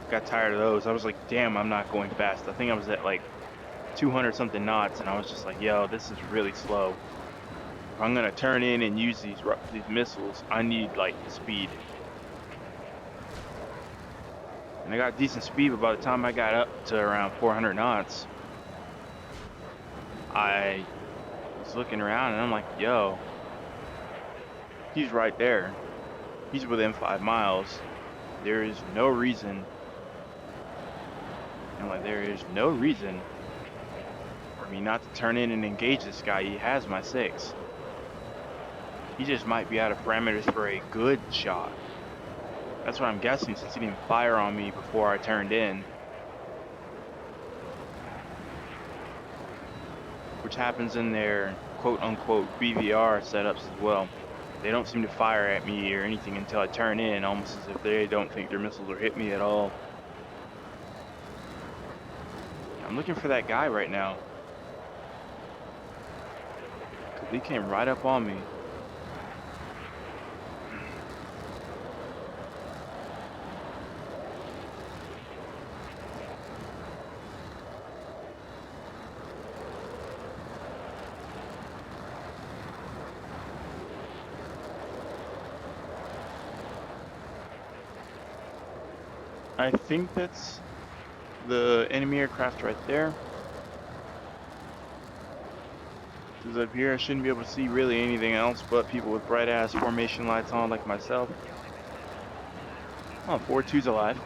Got tired of those. I was like, damn, I'm not going fast. I think I was at like 200 something knots, and I was just like, yo, this is really slow. If I'm gonna turn in and use these missiles, I need like speed. And I got decent speed, but by the time I got up to around 400 knots, I was looking around and I'm like, yo, he's right there. He's within 5 miles. There is no reason. I'm like, there is no reason for me not to turn in and engage this guy. He has my 6. He just might be out of parameters for a good shot. That's what I'm guessing, since he didn't fire on me before I turned in. Which happens in their quote-unquote BVR setups as well. They don't seem to fire at me or anything until I turn in, almost as if they don't think their missiles will hit me at all. I'm looking for that guy right now, because he came right up on me. I think that's the enemy aircraft right there. Because up here I shouldn't be able to see really anything else but people with bright ass formation lights on like myself. Oh, 4-2's alive.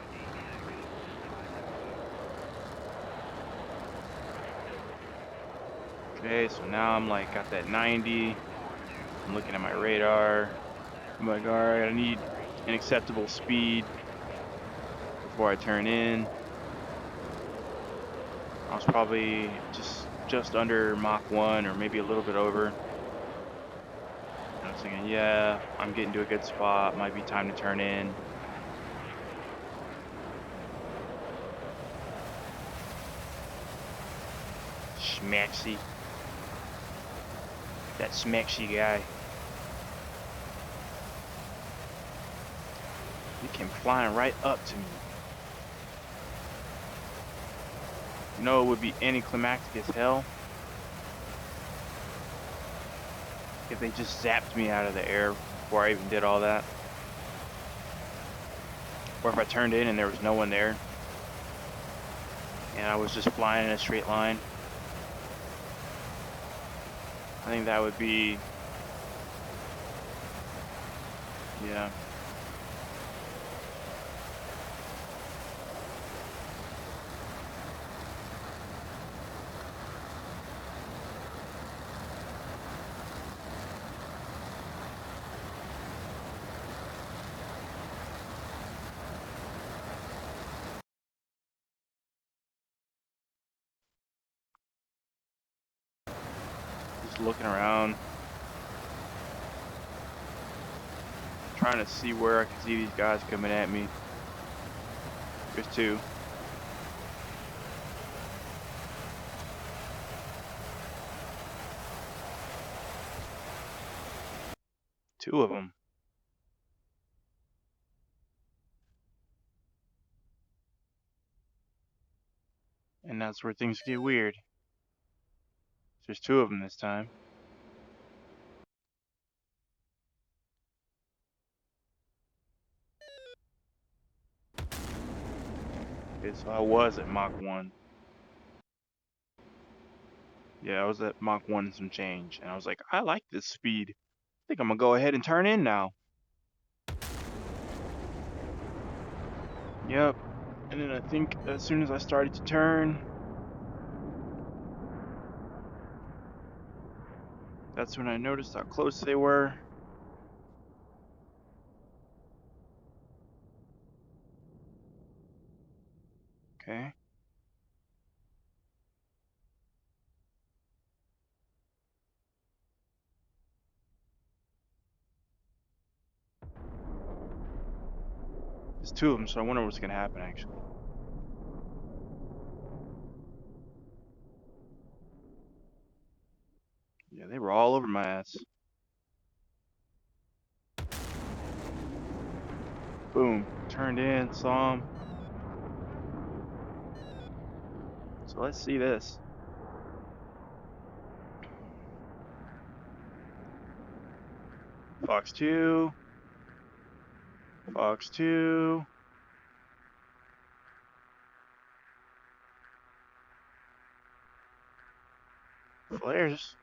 Okay, so now I'm like got that 90. I'm looking at my radar. I'm like, all right, I need an acceptable speed before I turn in. I was probably just under Mach 1 or maybe a little bit over. And I was thinking, yeah, I'm getting to a good spot. Might be time to turn in. Schmaxy. That smaxy guy. He came flying right up to me. You know, it would be anticlimactic as hell if they just zapped me out of the air before I even did all that. Or if I turned in and there was no one there and I was just flying in a straight line. I think that would be, yeah. Just looking around, trying to see where I can see these guys coming at me. There's two. Two of them. And that's where things get weird. There's two of them this time. Okay, so I was at Mach 1. Yeah, I was at Mach 1 and some change. And I was like, I like this speed. I think I'm going to go ahead and turn in now. Yep. And then I think as soon as I started to turn, that's when I noticed how close they were. Okay. There's two of them, so I wonder what's going to happen actually. Yeah, they were all over my ass. Boom. Turned in, saw them. So let's see this. Fox 2. Fox 2. Flares.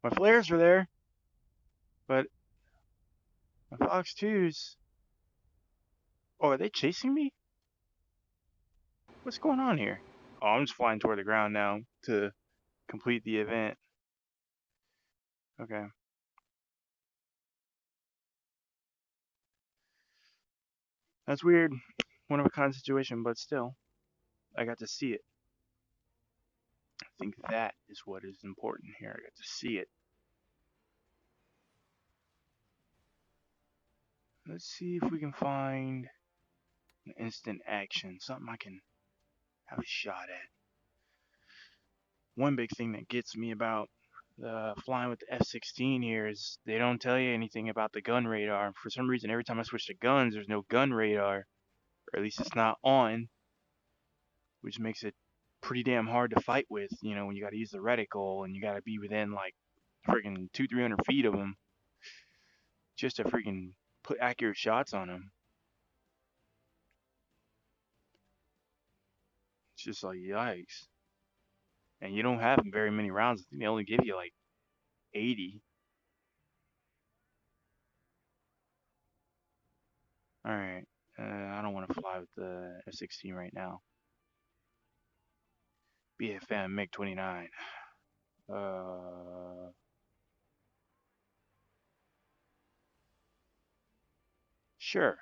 My flares are there, but my Fox 2s. Oh, are they chasing me? What's going on here? Oh, I'm just flying toward the ground now to complete the event. Okay. That's weird. One of a kind situation, but still, I got to see it. I think that is what is important here. I got to see it. Let's see if we can find an instant action, something I can have a shot at. One big thing that gets me about flying with the F-16 here is they don't tell you anything about the gun radar. For some reason, every time I switch to guns, there's no gun radar, or at least it's not on, which makes it pretty damn hard to fight with. You know, when you got to use the reticle and you got to be within like freaking 200-300 feet of them just to freaking put accurate shots on them. It's just like, yikes. And you don't have very many rounds. I think they only give you like 80. Alright. I don't want to fly with the F-16 right now. BFM MiG-29. Sure.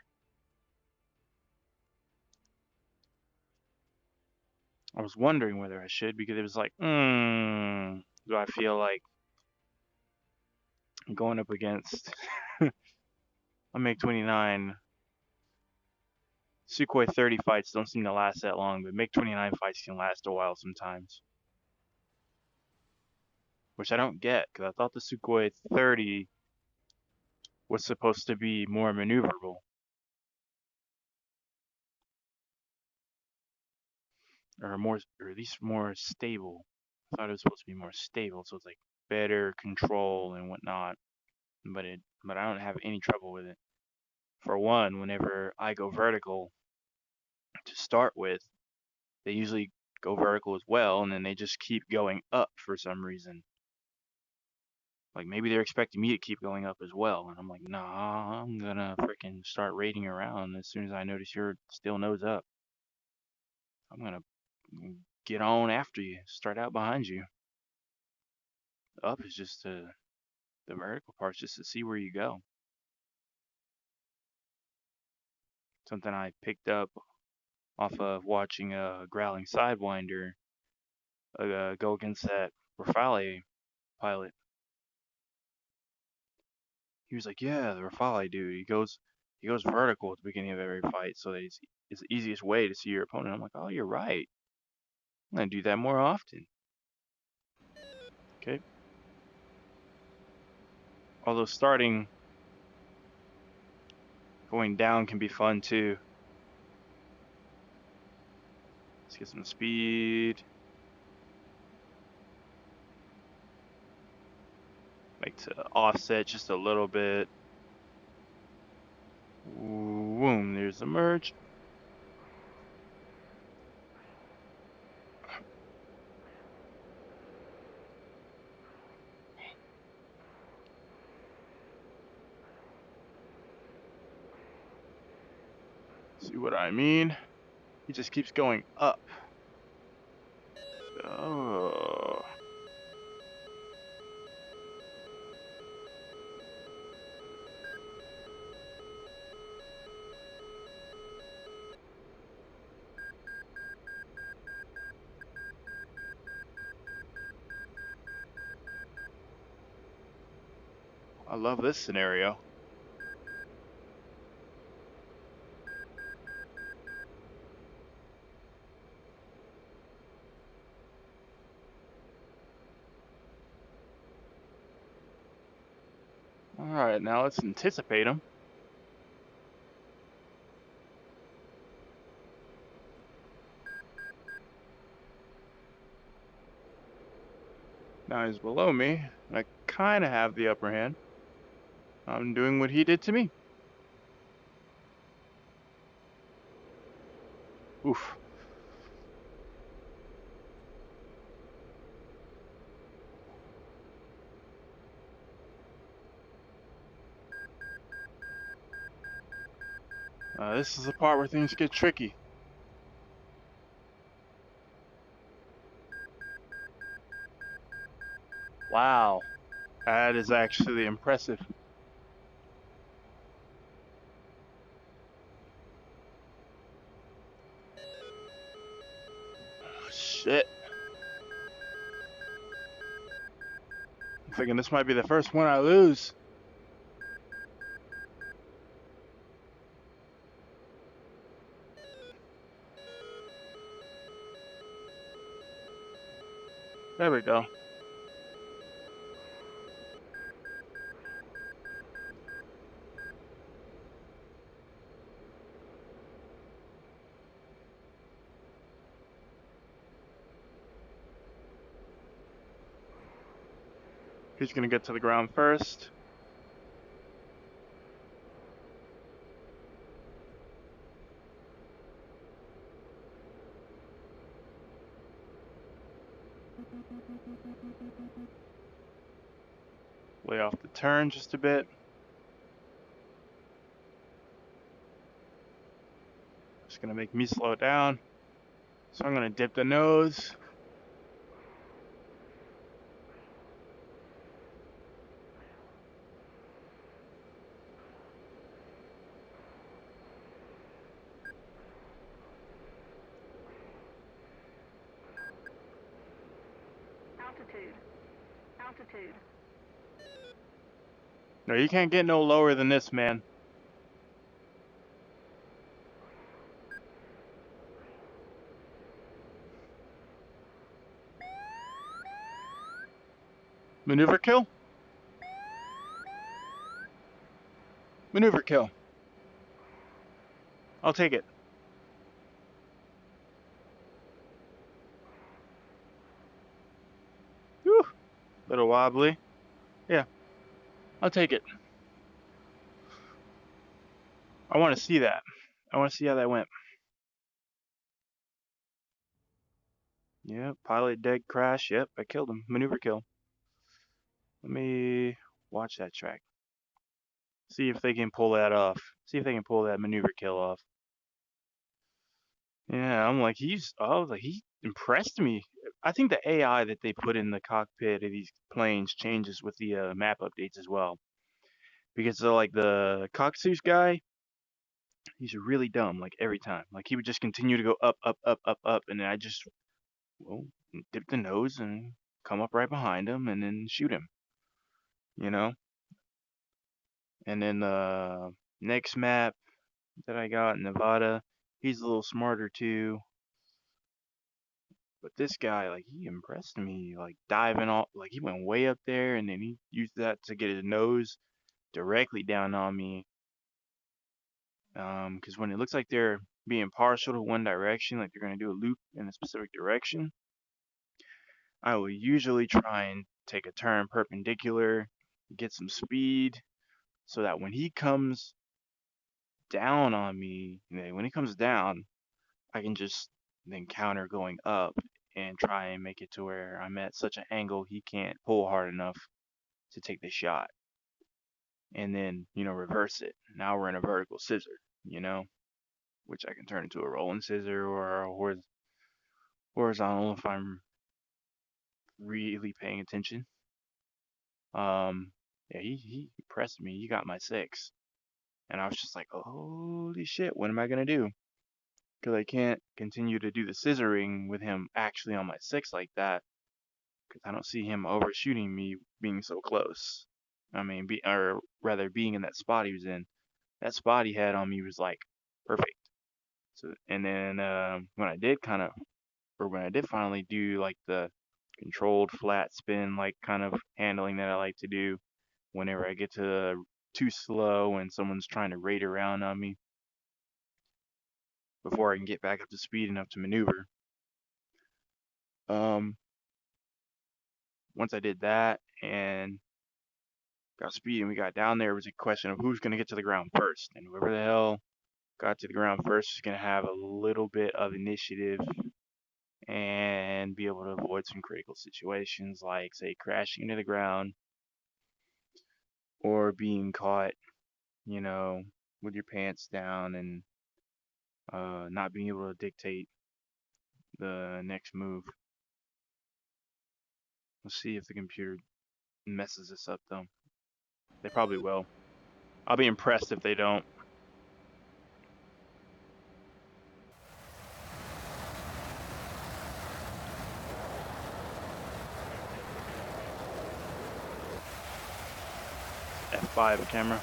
I was wondering whether I should because it was like, do I feel like going up against a MiG-29? Sukhoi 30 fights don't seem to last that long, but MiG-29 fights can last a while sometimes. Which I don't get, because I thought the Sukhoi 30 was supposed to be more maneuverable. Or at least more stable. I thought it was supposed to be more stable, so it's like better control and whatnot. But I don't have any trouble with it. For one, whenever I go vertical to start with, they usually go vertical as well, and then they just keep going up for some reason. Like maybe they're expecting me to keep going up as well, and I'm like, nah, I'm gonna freaking start raiding around as soon as I notice you're still nose up. I'm gonna get on after you, start out behind you. Up is just the vertical part's just to see where you go. Something I picked up off of watching a growling sidewinder go against that Rafale pilot. He was like, "Yeah, the Rafale dude. He goes vertical at the beginning of every fight, so that it's the easiest way to see your opponent." I'm like, "Oh, you're right. I'm gonna do that more often." Okay. Although going down can be fun too. Let's get some speed. Like to offset just a little bit. Boom, there's the merge. See what I mean? He just keeps going up. Oh. I love this scenario. Alright, now let's anticipate him. Now he's below me, and I kind of have the upper hand. I'm doing what he did to me. Oof. This is the part where things get tricky. Wow. That is actually impressive. Oh, shit. I'm thinking this might be the first one I lose. There we go. He's gonna get to the ground first. Lay off the turn just a bit. It's gonna make me slow down. So I'm gonna dip the nose. Altitude. No, you can't get no lower than this, man. Maneuver kill? Maneuver kill. I'll take it. Whew. Little wobbly. Yeah, I'll take it. I want to see that. I want to see how that went. Yep, pilot dead crash. Yep, I killed him. Maneuver kill. Let me watch that track. See if they can pull that off. See if they can pull that maneuver kill off. Yeah, I was like, he impressed me. I think the AI that they put in the cockpit of these planes changes with the map updates as well. Because like the Coxus guy, he's really dumb, like every time. Like he would just continue to go up, up, up, up, up, and then I just, well, dip the nose and come up right behind him and then shoot him, you know? And then the next map that I got in Nevada, he's a little smarter too. But this guy, like, he impressed me, like diving off, like he went way up there and then he used that to get his nose directly down on me. Because when it looks like they're being partial to one direction, like they're going to do a loop in a specific direction, I will usually try and take a turn perpendicular, get some speed, so that when he comes down on me, when he comes down, I can just then counter going up and try and make it to where I'm at such an angle he can't pull hard enough to take the shot. And then, reverse it. Now we're in a vertical scissor, which I can turn into a rolling scissor or a horizontal if I'm really paying attention. Yeah, he impressed me. He got my 6. And I was just like, holy shit, what am I going to do? Because I can't continue to do the scissoring with him actually on my 6 like that. Because I don't see him overshooting me being so close. I mean, or rather being in that spot he was in. That spot he had on me was like perfect. So, and then when I did finally do like the controlled flat spin, like kind of handling that I like to do whenever I get to too slow and someone's trying to raid around on me before I can get back up to speed enough to maneuver. Um, Once I did that and got speed and we got down there, it was a question of who's going to get to the ground first. And whoever the hell got to the ground first is going to have a little bit of initiative and be able to avoid some critical situations like, say, crashing into the ground or being caught, with your pants down and not being able to dictate the next move. Let's see if the computer messes this up, though. They probably will. I'll be impressed if they don't. F5 camera.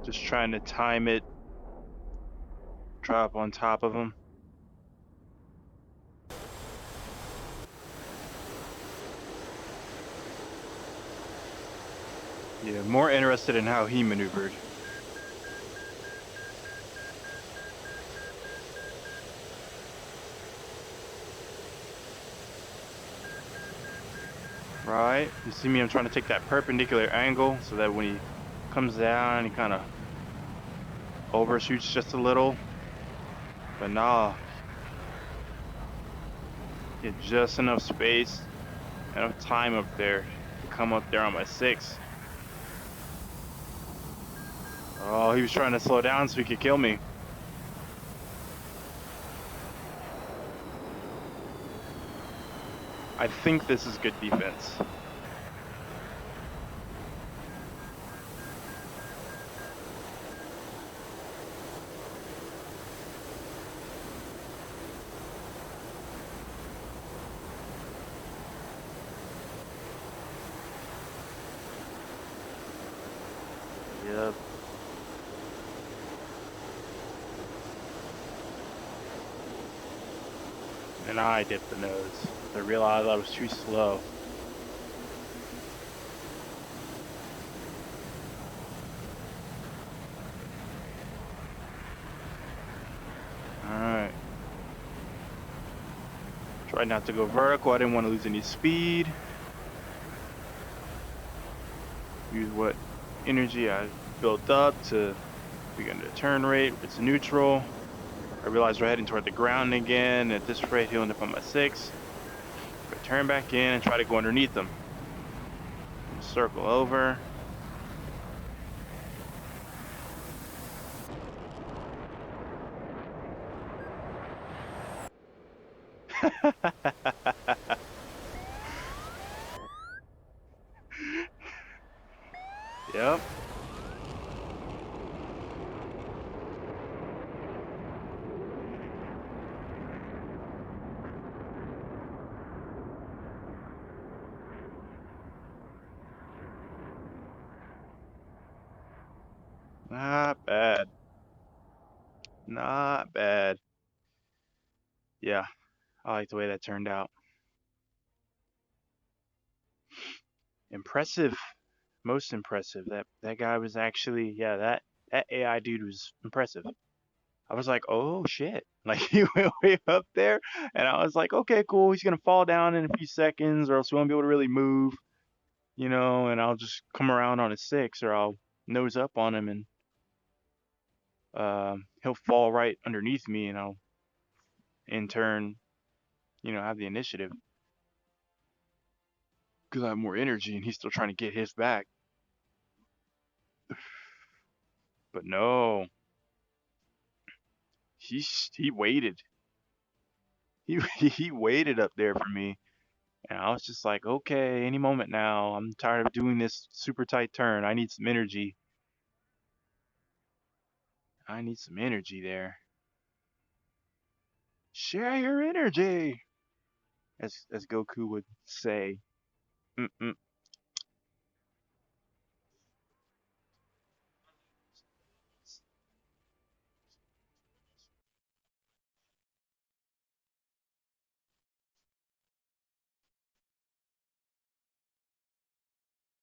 Just trying to time it, drop on top of him. Yeah, more interested in how he maneuvered. Right? You see me, I'm trying to take that perpendicular angle so that when he comes down, he kind of overshoots just a little. But nah, get just enough space, enough time up there to come up there on my 6. Oh, he was trying to slow down so he could kill me. I think this is good defense. Yep. And I dipped the nose. I realized I was too slow. Alright. Try not to go vertical. I didn't want to lose any speed. Use what energy I built up to begin the turn rate. It's neutral. I realized we're heading toward the ground again. At this rate, he'll end up on my 6. I turn back in and try to go underneath him. Circle over. Yep. Not bad. Not bad. Yeah, I like the way that turned out. Impressive. Most impressive. That guy was actually, yeah, that AI dude was impressive. I was like, oh shit. Like he went way up there and I was like, okay, cool. He's gonna fall down in a few seconds or else we won't be able to really move, and I'll just come around on his 6 or I'll nose up on him and he'll fall right underneath me and I'll in turn, have the initiative because I have more energy and he's still trying to get his back. But no, he waited. He he waited up there for me. And I was just like, okay, any moment now. I'm tired of doing this super tight turn. I need some energy. I need some energy there. Share your energy, as Goku would say.